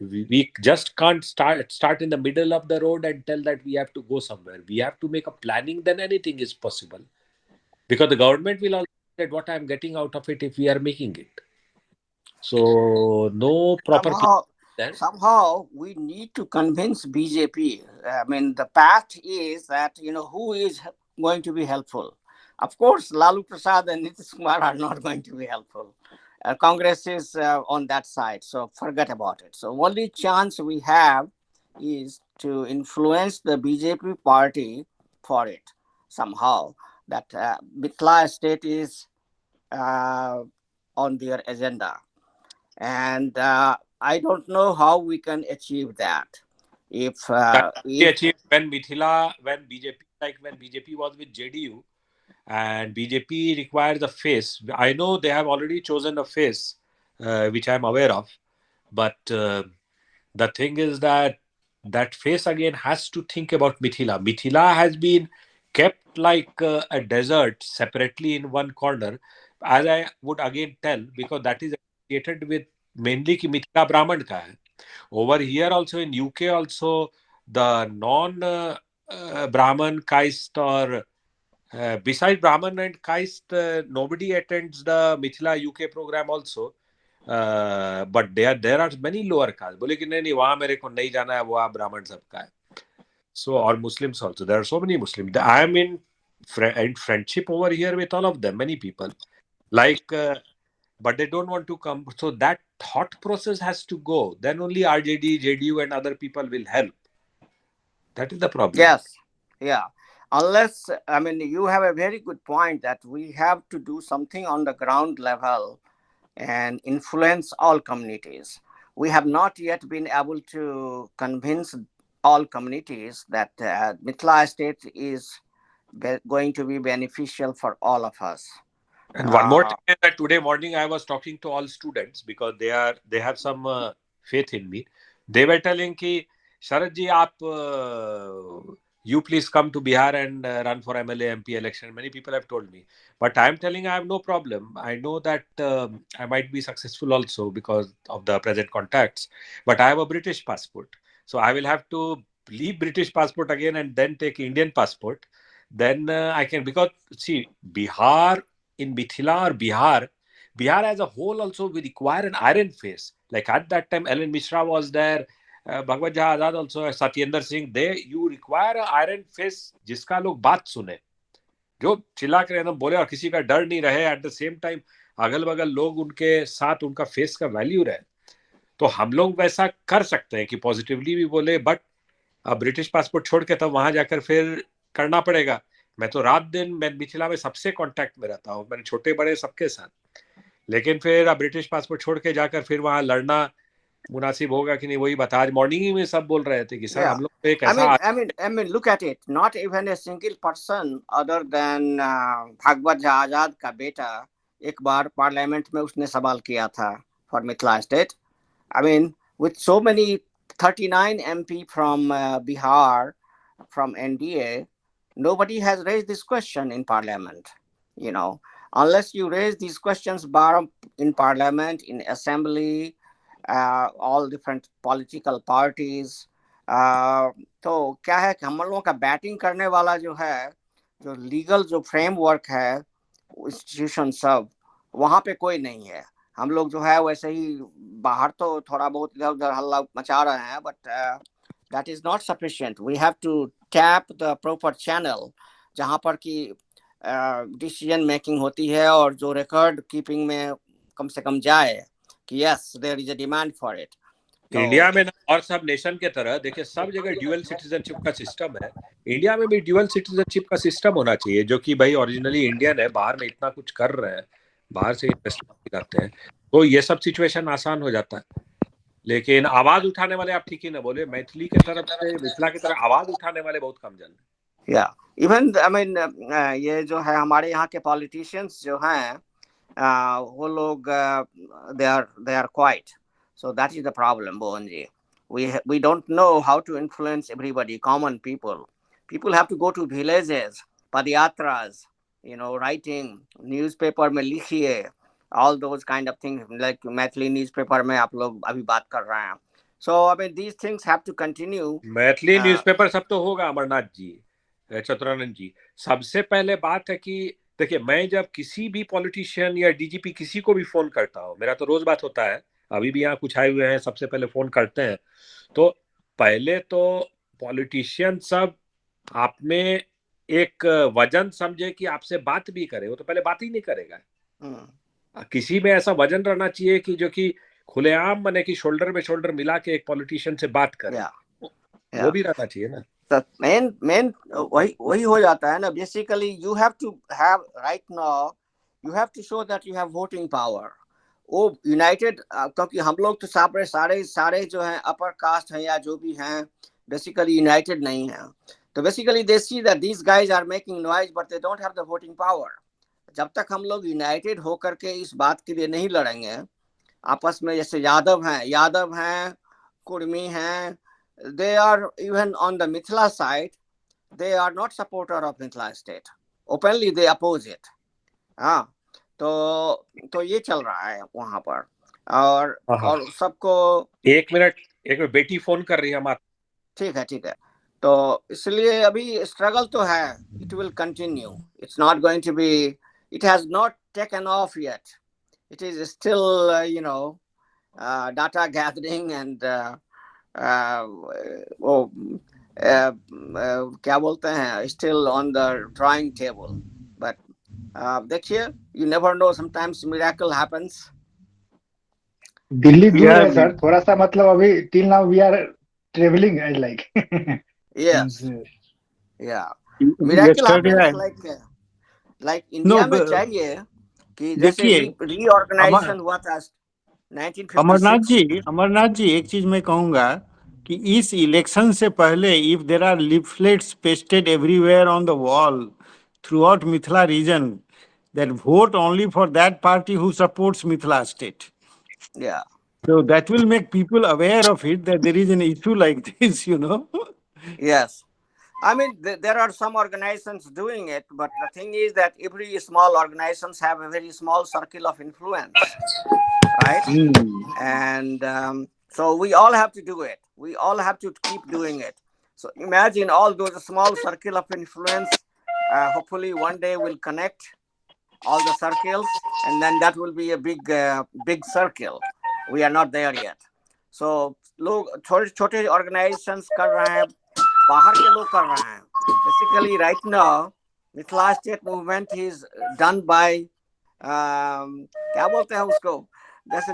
We just can't start in the middle of the road and tell that we have to go somewhere. We have to make a planning, then anything is possible. Because the government will also get what I'm getting out of it if we are making it. So no proper plan.
Somehow we need to convince BJP. I mean, the path is that, who is going to be helpful. Of course, Lalu Prasad and Nitish Kumar are not going to be helpful. Congress is on that side, so forget about it. So only chance we have is to influence the BJP party for it somehow. That Mithila state is on their agenda, and I don't know how we can achieve that.
That we achieved when Mithila, when BJP was with JDU, and BJP requires a face. I know they have already chosen a face, which I'm aware of, but the thing is that that face again has to think about Mithila. Mithila has been kept like a desert separately in one corner, as I would again tell, because that is associated with mainly ki Mithila Brahman ka hai. Over here also in UK also, the non Brahman caste or besides Brahman and caste, nobody attends the Mithila UK program also. But there are many lower caste. बोले कि नहीं वहाँ मेरे को नहीं जाना है, वो ब्राह्मण सबका है. So or Muslims also. There are so many Muslims. I am in friendship over here with all of them. Many people like, but they don't want to come. So that thought process has to go. Then only RJD, JDU, and other people will help. That is the problem.
Yes, yeah. Unless, I mean, you have a very good point that we have to do something on the ground level and influence all communities. We have not yet been able to convince all communities that Mithila state is going to be beneficial for all of us.
And one more thing is that today morning I was talking to all students because they have some faith in me. They were telling कि Sharad ji, you please come to Bihar and run for MLA MP election. Many people have told me, but I am telling I have no problem. I know that I might be successful also because of the present contacts. But I have a British passport, so I will have to leave British passport again and then take Indian passport. Then I can, because see, Bihar in Mithila or Bihar as a whole also will require an iron face. Like at that time, Ellen Mishra was there. Bhagavad Jha Azad also, Satyendra Singh, they you require an iron face जिसका लोग बात सुने, जो चिल्ला कर एकदम बोले और किसी का डर नहीं रहे, एट द सेम टाइम अगल बगल लोग उनके साथ उनका फेस का वैल्यू रहे. तो हम लोग वैसा कर सकते हैं कि पॉजिटिवली भी बोले, बट अब ब्रिटिश पासपोर्ट छोड़ के तब वहां जाकर फिर करना पड़ेगा. मैं तो रात दिन मैं मिथिला में सबसे कांटेक्ट में रहता हूँ, मैंने छोटे बड़े सबके साथ, लेकिन फिर अब ब्रिटिश पासपोर्ट छोड़ के जाकर फिर वहां लड़ना मुनासिब होगा कि नहीं, वही बता. आज मॉर्निंग में सब बोल रहे थे कि सर हम लोग पे कैसा.
I mean, look at it. Not even a single person other than Bhagavat Jha Azad का बेटा एक बार पार्लियामेंट में उसने सवाल किया था for Mithila state. I mean, with so many 39 MP from Bihar, from NDA, nobody has raised this question in parliament. Unless you raise these questions in parliament, in assembly, all different political parties. तो क्या है कि हम लोगों का batting करने वाला जो है, जो लीगल जो फ्रेमवर्क है, इंस्टीट्यूशन सब वहाँ पे कोई नहीं है. हम लोग जो है वैसे ही बाहर तो थोड़ा बहुत इधर उधर हल्ला मचा रहे हैं, but that is not sufficient. We have to tap the proper channel जहाँ पर कि डिसीजन मेकिंग होती है और जो रिकॉर्ड कीपिंग में कम से कम जाए कि yes, there is a demand for it.
India में ना और सब नेशन के तरह देखिए, सब जगह ड्यूअल सिटीजनशिप का सिस्टम है. इंडिया में भी ड्यूअल सिटीजनशिप का सिस्टम होना चाहिए, जो कि भाई ओरिजिनली इंडियन है, बाहर में इतना कुछ कर रहे हैं, बाहर से इन्वेस्टमेंट करते हैं, तो ये सब सिचुएशन आसान हो जाता है. लेकिन आवाज उठाने वाले आप ठीक ही ना बोले, मैथिली के तरफ से मिथिला की तरफ आवाज उठाने वाले बहुत कम जन।
या इवन आई मीन ये जो है हमारे यहाँ के पॉलिटिशियंस जो हैं वो लोग they are quiet, so that is the problem, Mohan ji. We don't know how to influence everybody, common people have to go to villages, padiyatras, writing newspaper में लिखिए, all those kind of things, like Maithili newspaper में आप लोग अभी बात कर रहे हैं. So I mean these things have to continue.
Maithili newspaper सब तो होगा अमरनाथ जी, चतुरानंद जी। सबसे पहले बात है कि देखिए, मैं जब किसी भी पॉलिटिशियन या डीजीपी किसी को भी फोन करता हूँ, मेरा तो रोज बात होता है, अभी भी यहाँ कुछ आए हुए हैं, सबसे पहले फोन करते हैं, तो पहले तो पॉलिटिशियन सब आप में एक वजन समझे कि आपसे बात भी करे, वो तो पहले बात ही नहीं करेगा। किसी में ऐसा वजन रहना चाहिए कि जो कि खुलेआम मने कि शोल्डर में शोल्डर मिला के एक पॉलिटिशियन से बात करे, वो भी रहना चाहिए ना।
The main वही हो जाता है ना। Basically you have to have right now, you have to show that you have voting power. वो यूनाइटेड, क्योंकि हम लोग तो सारे जो हैं अपर कास्ट हैं या जो भी हैं, बेसिकली यूनाइटेड नहीं हैं। तो basically they see that these guys are making noise but they don't have the voting power. जब तक हम लोग यूनाइटेड होकर के इस बात के लिए नहीं लड़ेंगे आपस में, जैसे यादव हैं, कुर्मी हैं, they are even on the Mithila side, they are not supporter of Mithila state, openly they oppose it. हाँ, तो ये चल रहा है वहां पर। और सबको
एक मिनट बेटी फोन कर रही है हमारा।
ठीक है। तो इसलिए अभी स्ट्रगल तो है, it will continue, it's not going to be, it has not taken off yet, it is still data gathering and क्या बोलते हैं, still on the drawing table, but देखिए, you never know, sometimes miracle happens.
Delhi दूर है sir थोड़ा सा, मतलब अभी till now we are traveling like
yes yeah miracle happens like India में चाहिए कि जैसे reorganization हुआ था 1956।
अमरनाथ जी एक चीज मैं कहूंगा कि इस इलेक्शन से पहले if there are leaflets pasted everywhere on the wall throughout Mithila region that vote only for that party who supports Mithila state.
Yeah.
So that will make people aware of it, that there is an issue like this,
Yes. I mean, there are some organizations doing it, but the thing is that every small organizations have a very small circle of influence, right? And so we all have to do it. We all have to keep doing it. So imagine all those small circle of influence, hopefully one day will connect all the circles, and then that will be a big circle. We are not there yet. So लोग छोटे organizations कर रहे हैं, बाहर के लोग कर रहे हैं। Basically right now Mithila state movement is done by क्या बोलते हैं उसको,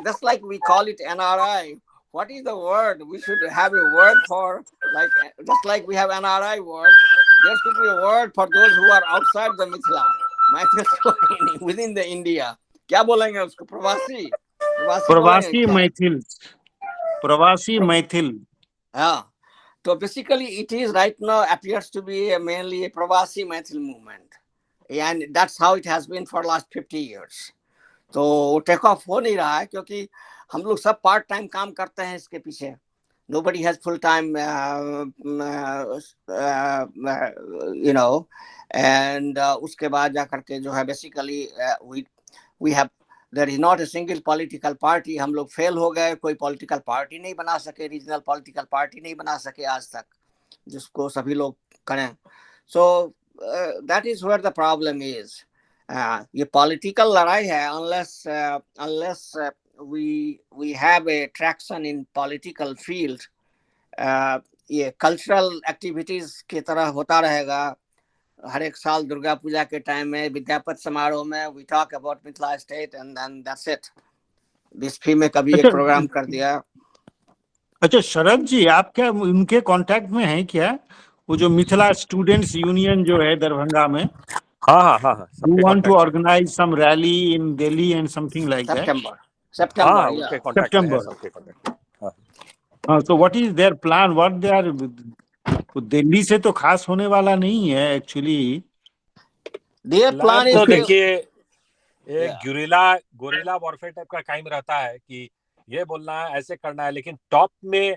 that's like we call it NRI. What is the word? We should have a word for, like, just like we have NRI word, there should be a word for those who are outside the Mithila within the India. क्या बोलेंगे उसको?
प्रवासी मैथिल।
हाँ, तो basically it is right now appears to be mainly a Pravasi Maithil movement, and that's how it has been for last 50 years. तो take off हो नहीं रहा है क्योंकि हम लोग सब पार्ट टाइम काम करते हैं इसके पीछे। Nobody has full time, and उसके बाद जा करके जो है basically we have, there is not a single political party. हम लोग फेल हो गए, कोई पॉलिटिकल पार्टी नहीं बना सके, रीजनल पॉलिटिकल पार्टी नहीं बना सके आज तक जिसको सभी लोग करें। So that is where the problem is. ये पॉलिटिकल लड़ाई है, unless we have a traction in political field, ये कल्चरल एक्टिविटीज की तरह होता रहेगा। हर एक साल दुर्गा पूजा के टाइम में, विद्यापति समारोह में we talk about Mithila state and then that's it. Bisfi में कभी एक प्रोग्राम कर दिया।
अच्छा शरद जी, आप क्या उनके कांटेक्ट में हैं क्या? वो जो मिथिला स्टूडेंट्स यूनियन जो है दरभंगा में,
हाँ
who want to organize some rally in Delhi and something like that?
September
उनके कांटेक्ट में है, सबके कांटेक्ट में।
तो what is their plan, what they are, Delhi से तो खास होने वाला नहीं है actually.
Their plan
plan
is
तो
to,
देखिए एक
yeah.
गोरिल्ला वॉरफेयर टाइप का कायम रहता है कि ये बोलना है, ऐसे करना है, लेकिन टॉप में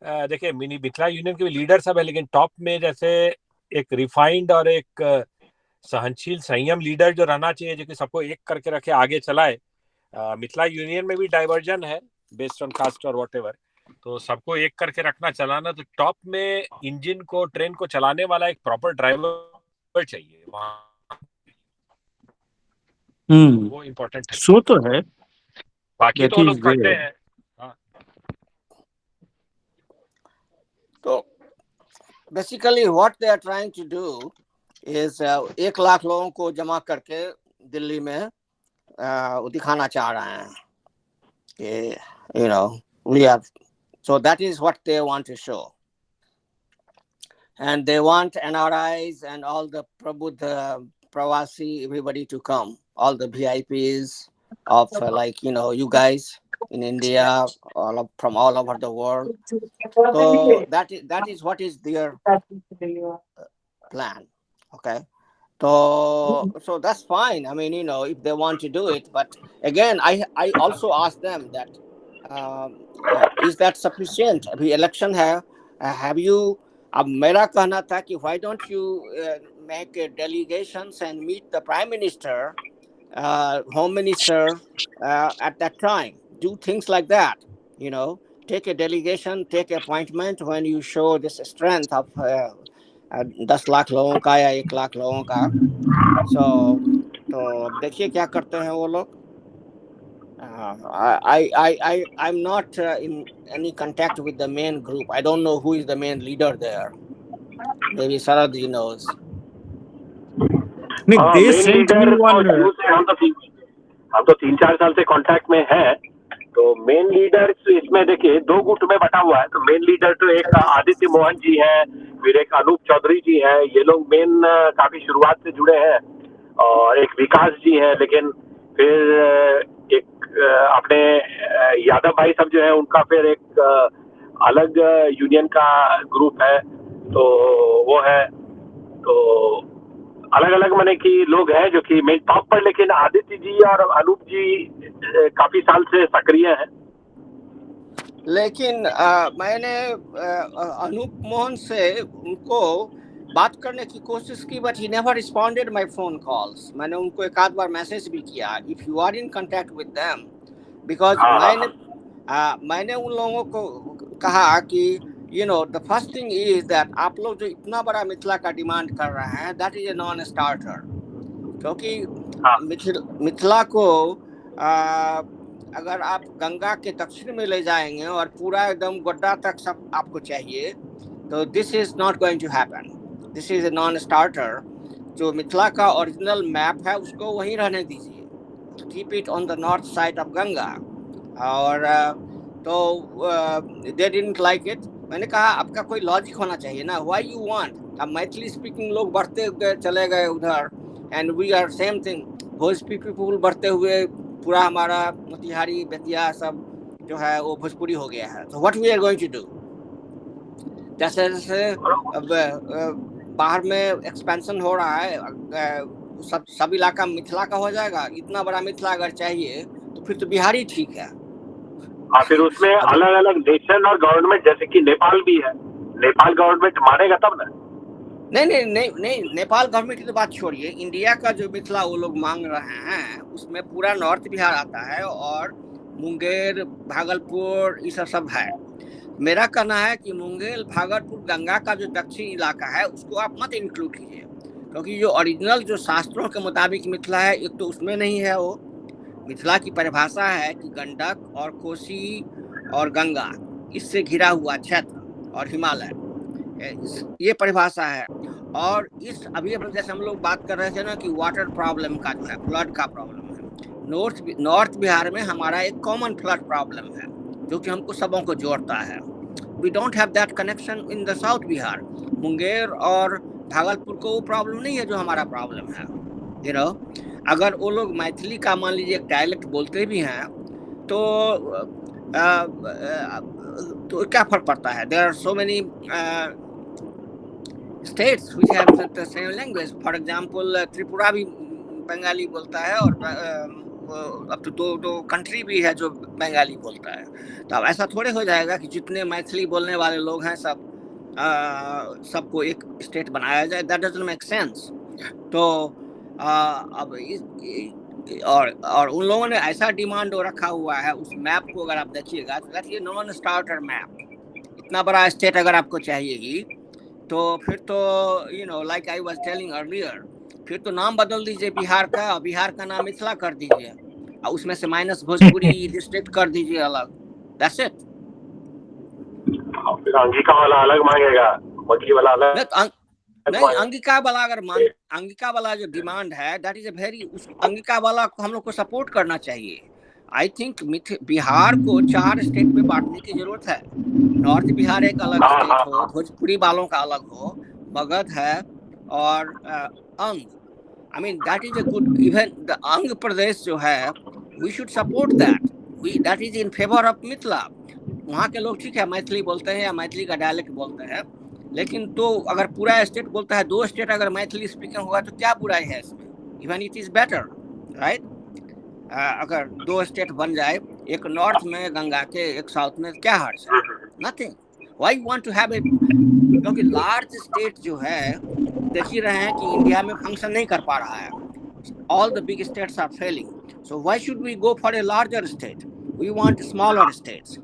देखिए मिनी मिथिला यूनियन के भी लीडर सब है, लेकिन टॉप में जैसे एक रिफाइंड और एक सहनशील संयम लीडर जो रहना चाहिए, जो कि सबको एक करके रखे, आगे चलाए। मिथिला यूनियन में भी डाइवर्जन है बेस्ड ऑन कास्ट और व्हाटएवर, तो सबको एक करके रखना, चलाना। तो टॉप में इंजन को, ट्रेन को चलाने वाला एक प्रॉपर ड्राइवर चाहिए वहां, वो इम्पोर्टेंट है।
सो तो है,
बाकी
दैट
तो वो
इज
लोग करते
देयर।
हैं। हाँ।
So basically what they are trying to do is 1 lakh लोगों को जमा करके दिल्ली में वो दिखाना चाह रहे हैं कि we have, so that is what they want to show, and they want NRIs and all the Prabhuddha, Pravasi, everybody to come, all the VIPs of you guys in India, from all over the world. So that is what is their plan. Okay. So that's fine. I mean, if they want to do it, but again, I also asked them that is that sufficient? अभी election है, have you? अब मेरा कहना था कि why don't you make delegations and meet the prime minister, home minister at that time? Do things like that. Take a delegation, take appointment when you show this strength of 10 lakh लोगों का या 1 लाख लोगों का. तो देखिए क्या करते हैं वो लोग. I'm not in any contact with the main group. I don't know who is the main leader there. Maybe Saradji knows.
नहीं, they
main
sent me
leader तो
one
शुरू से हम तो 3-4 साल से कांटेक्ट में हैं। तो मेन लीडर इसमें देखिए 2 गुट में बटा हुआ है। तो मेन लीडर तो एक आदित्य मोहन जी हैं, फिर एक अनूप चौधरी जी हैं, ये लोग मेन काफी शुरुआत से जुड़े हैं, और एक विकास जी हैं। लेकिन फिर एक अपने यादव भाई सब जो है उनका फिर एक अलग यूनियन का ग्रुप है, तो वो है। तो अलग अलग माने कि लोग हैं जो कि मेन टॉप पर, लेकिन आदित्य जी और अनूप जी काफी साल से सक्रिय हैं।
लेकिन मैंने अनूप मोहन से उनको बात करने की कोशिश की, but he never responded my phone calls. मैंने उनको एक आध बार मैसेज भी किया, if you are in contact with them, because मैंने उन लोगों को कहा कि the first thing is that आप लोग जो इतना बड़ा मिथिला का डिमांड कर रहे हैं, that is a non starter. क्योंकि मिथिला को अगर आप गंगा के दक्षिण में ले जाएंगे और पूरा एकदम गोड्डा तक सब आपको चाहिए, तो this is not going to happen. This is a non starter. जो मिथिला का ओरिजिनल मैप है उसको वहीं रहने दीजिए, keep it on the north side of Ganga. और तो दे डिडंट लाइक इट. मैंने कहा आपका कोई लॉजिक होना चाहिए ना, व्हाई यू वांट. अब मैथिली स्पीकिंग लोग बढ़ते गए, चले गए उधर, and we are same thing. Bhojpuri people बढ़ते हुए पूरा हमारा मोतिहारी बेतिया सब जो है वो भोजपुरी हो गया है. तो what we are going to do. जैसे जैसे बाहर में एक्सपेंशन हो रहा है, सब इलाका मिथिला का हो जाएगा. इतना बड़ा मिथिला अगर चाहिए तो फिर तो बिहारी ठीक है.
फिर उसमें अलग अलग नेशन और गवर्नमेंट, जैसे कि नेपाल भी है, नेपाल गवर्नमेंट मानेगा तब ना.
नहीं, नेपाल गवर्नमेंट की तो बात छोड़िए. इंडिया का जो मिथिला वो लोग मांग रहे हैं उसमें पूरा नॉर्थ बिहार आता है और मुंगेर, भागलपुर, ये सब है. मेरा कहना है कि मुंगेर, भागलपुर, गंगा का जो दक्षिण इलाका है उसको आप मत इंक्लूड कीजिए, क्योंकि जो ओरिजिनल जो शास्त्रों के मुताबिक मिथिला है, एक तो उसमें नहीं है. वो मिथिला की परिभाषा है कि गंडक और कोसी और गंगा, इससे घिरा हुआ क्षेत्र और हिमालय, ये परिभाषा है. और इस अभी जैसे हम लोग बात कर रहे थे ना कि वाटर प्रॉब्लम का जो है, फ्लड का प्रॉब्लम है. नॉर्थ बिहार में हमारा एक कॉमन फ्लड प्रॉब्लम है जो कि हमको सबों को जोड़ता है. We don't have that connection in the south Bihar. Munger और भागलपुर को वो प्रॉब्लम नहीं है जो हमारा प्रॉब्लम है. अगर वो लोग मैथिली का मान लीजिए एक डायलेक्ट बोलते भी हैं, तो तो क्या फर्क पड़ता है? There are so many states which have the same language. For example, Tripura भी बंगाली बोलता है, और अब तो दो कंट्री भी है जो बंगाली बोलता है। तो अब ऐसा थोड़े हो जाएगा कि जितने मैथिली बोलने वाले लोग हैं सबको एक स्टेट बनाया जाए। That doesn't make sense. तो अब और उन लोगों ने ऐसा डिमांड रखा हुआ है। उस मैप को अगर आप देखिएगा तो that is non starter map. इतना बड़ा स्टेट अगर आपको चाहिएगी तो फिर तो like I was telling earlier, फिर तो नाम बदल दीजिए बिहार का, और बिहार का नाम मिथिला कर दीजिए, और उसमें से माइनस भोजपुरी डिस्ट्रिक्ट कर दीजिए अलग। That's it.
फिर अंगिका वाला अलग मांगेगा, मगही वाला अलग
नहीं, अंगिका वाला जो डिमांड है दैट इज ए वेरी, उस अंगिका वाला को हम लोग को सपोर्ट करना चाहिए। आई थिंक बिहार को 4 स्टेट में बांटने की जरूरत है। नॉर्थ बिहार एक अलग स्टेट हो, भोजपुरी वालों का अलग हो, मगध है, और Anga. I mean that is a good, even the Anga Pradesh जो है, we should support that. That is in favour of Mithila. वहाँ के लोग ठीक है मैथिली बोलते हैं या मैथिली का डायलेक्ट बोलते हैं, लेकिन तो अगर पूरा स्टेट बोलता है, 2 स्टेट अगर मैथिली स्पीकिंग होगा तो क्या बुराई है इसमें? Even it is better, right? अगर 2 स्टेट बन जाए, एक नॉर्थ में गंगा के, एक साउथ में, क्या हर्ज है? Nothing. Why you want to have a, क्योंकि लार्ज स्टेट जो है, देख ही रहे हैं कि इंडिया में फंक्शन नहीं कर पा रहा है। All the big states are failing, so why should we go for a larger state? We want smaller states.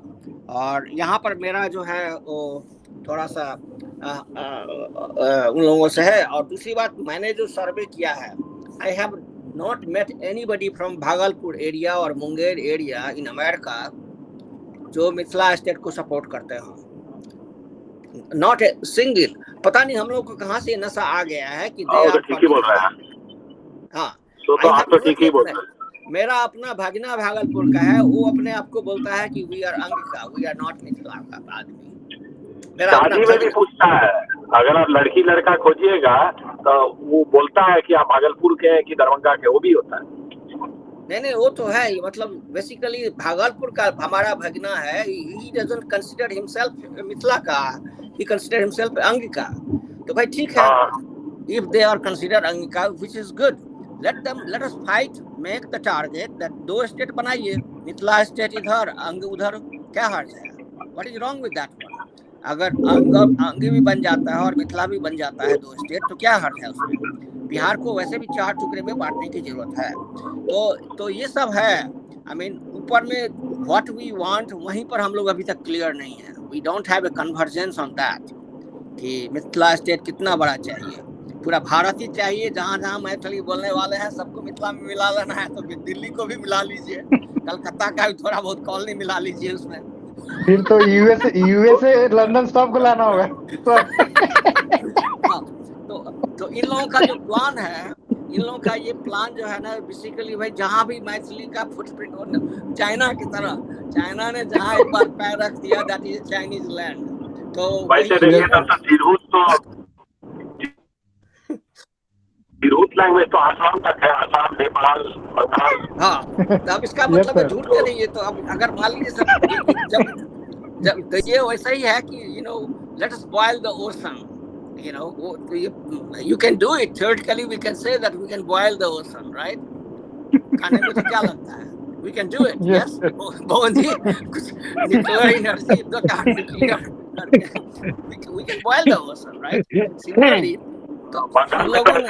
और यहाँ पर मेरा जो है वो थोड़ा सा उन लोगों से है। और दूसरी बात, मैंने जो सर्वे किया है, I have not met anybody from Bhagalpur area और मुंगेर एरिया इन अमेरिका जो मिथिला स्टेट को सपोर्ट करते हो। Not a single. पता नहीं हम लोग को कहाँ से नशा आ गया है कि दे आर
ठीक ही बोल रहे हैं।
हाँ,
तो आप तो ठीक ही बोल रहे हैं।
मेरा अपना भगना भागलपुर का है, वो अपने आप को बोलता है कि we are Angika, we are not Mithila का आदमी।
शादी में भी पूछता है, अगर आप लड़की लड़का खोजिएगा तो वो बोलता है कि आप भागलपुर के हैं कि दरभंगा के, वो भी होता है।
नहीं, वो तो है। मतलब बेसिकली भागलपुर का हमारा भगना है, he doesn't consider himself Mithila का, ही कंसीडर हिमसेल्फ अंगिका। तो भाई ठीक है, if they are consider Angika, which is good, let us fight, make the target that 2 state बनाइए, मिथिला स्टेट इधर, अंग उधर, क्या हर्ज है? What is wrong with that one? अगर अंग भी बन जाता है और मिथिला भी बन जाता है 2 स्टेट, तो क्या हर्ज है उसमें? बिहार को वैसे भी 4 टुकड़े में बांटने की जरूरत है। तो ये सब है। आई मीन ऊपर में व्हाट वी वांट, वहीं पर हम लोग अभी तक क्लियर नहीं है। We don't have a convergence on that कि मिथिला स्टेट कितना बड़ा चाहिए। पूरा भारत ही चाहिए, जहाँ जहाँ मैथिली बोलने वाले हैं सबको मिथिला में मिला लेना है। तो दिल्ली को भी मिला लीजिए, कलकत्ता का भी थोड़ा बहुत कॉलोनी मिला लीजिए उसमें।
फिर तो यूएसए लंदन सबको लाना होगा।
तो इन लोगों का जो प्लान है, इन लोगों का ये प्लान जो है ना, बेसिकली भाई जहाँ भी मैथिली का फुटप्रिंट हो, चाइना की तरह, चाइना ने जहाँ एक बार पैर रख दिया दैट इज चाइनीज लैंड। तो
तिरहुत लैंग्वेज तो आसाम तक है, आसाम, नेपाल, बंगाल।
हाँ, तो अब इसका मतलब है झूठ के नहीं है। तो अब अगर मान लीजिए जब तो ये वैसा ही है कि let us boil the ocean, you can do it theoretically, we can say that we can boil the ocean, right? खाने में तो क्या लगता है? We can do it, yes? बहुत ही कुछ nuclear energy, दो चार nuclear, we can boil the ocean, right? Similarly, तो हम लोगों ने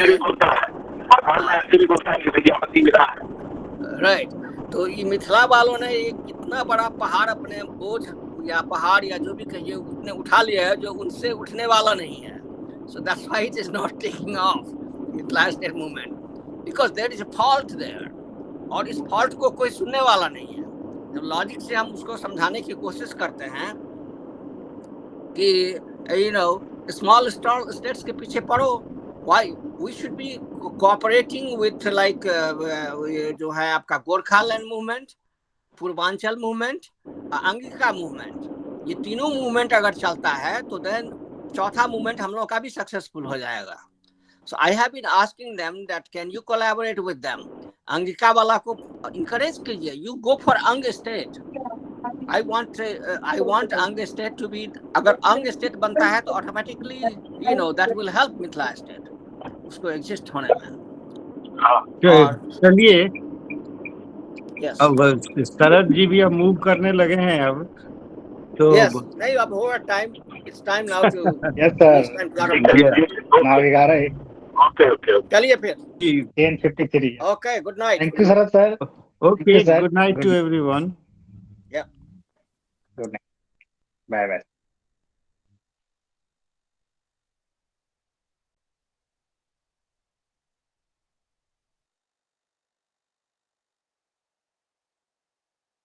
राइट, तो ये मिथिला वालों ने एक इतना बड़ा पहाड़ अपने बोझ या पहाड़ या जो भी कहिए उसने उठा लिया है जो उनसे उठने वाला नहीं है। So that's why it is not taking off, Mithila state movement, because there is a fault there, और इस फॉल्ट को कोई सुनने वाला नहीं है। जब लॉजिक से हम उसको समझाने की कोशिश करते हैं कि स्मॉल स्टेट्स के पीछे पड़ो, why we should be cooperating with like जो है आपका Gorkhaland movement, Purvanchal movement, Angika movement, ये तीनों मूवमेंट अगर चलता है तो देन चौथा मूवमेंट हम लोग का भी सक्सेसफुल हो जाएगा। So I have been asking them that can you collaborate with them? Angika वाला को encourage कीजिए, you go for अंग state, I want अंग स्टेट to be, अगर अंग स्टेट बनता है तो automatically that will help Mithila state उसको एग्जिस्ट होने में. और
चलिए
यस
अब शरद जी भी अब मूव करने लगे हैं अब तो
यस नहीं अब होगा time. It's time now to
Yes, sir.
spend a lot of time.
Now we got it.
Okay.
चलिए फिर.
10:53.
Okay, good night.
Thank you, Sharad sir.
okay,
sir.
good night to everyone.
Yeah.
Good night. Bye bye.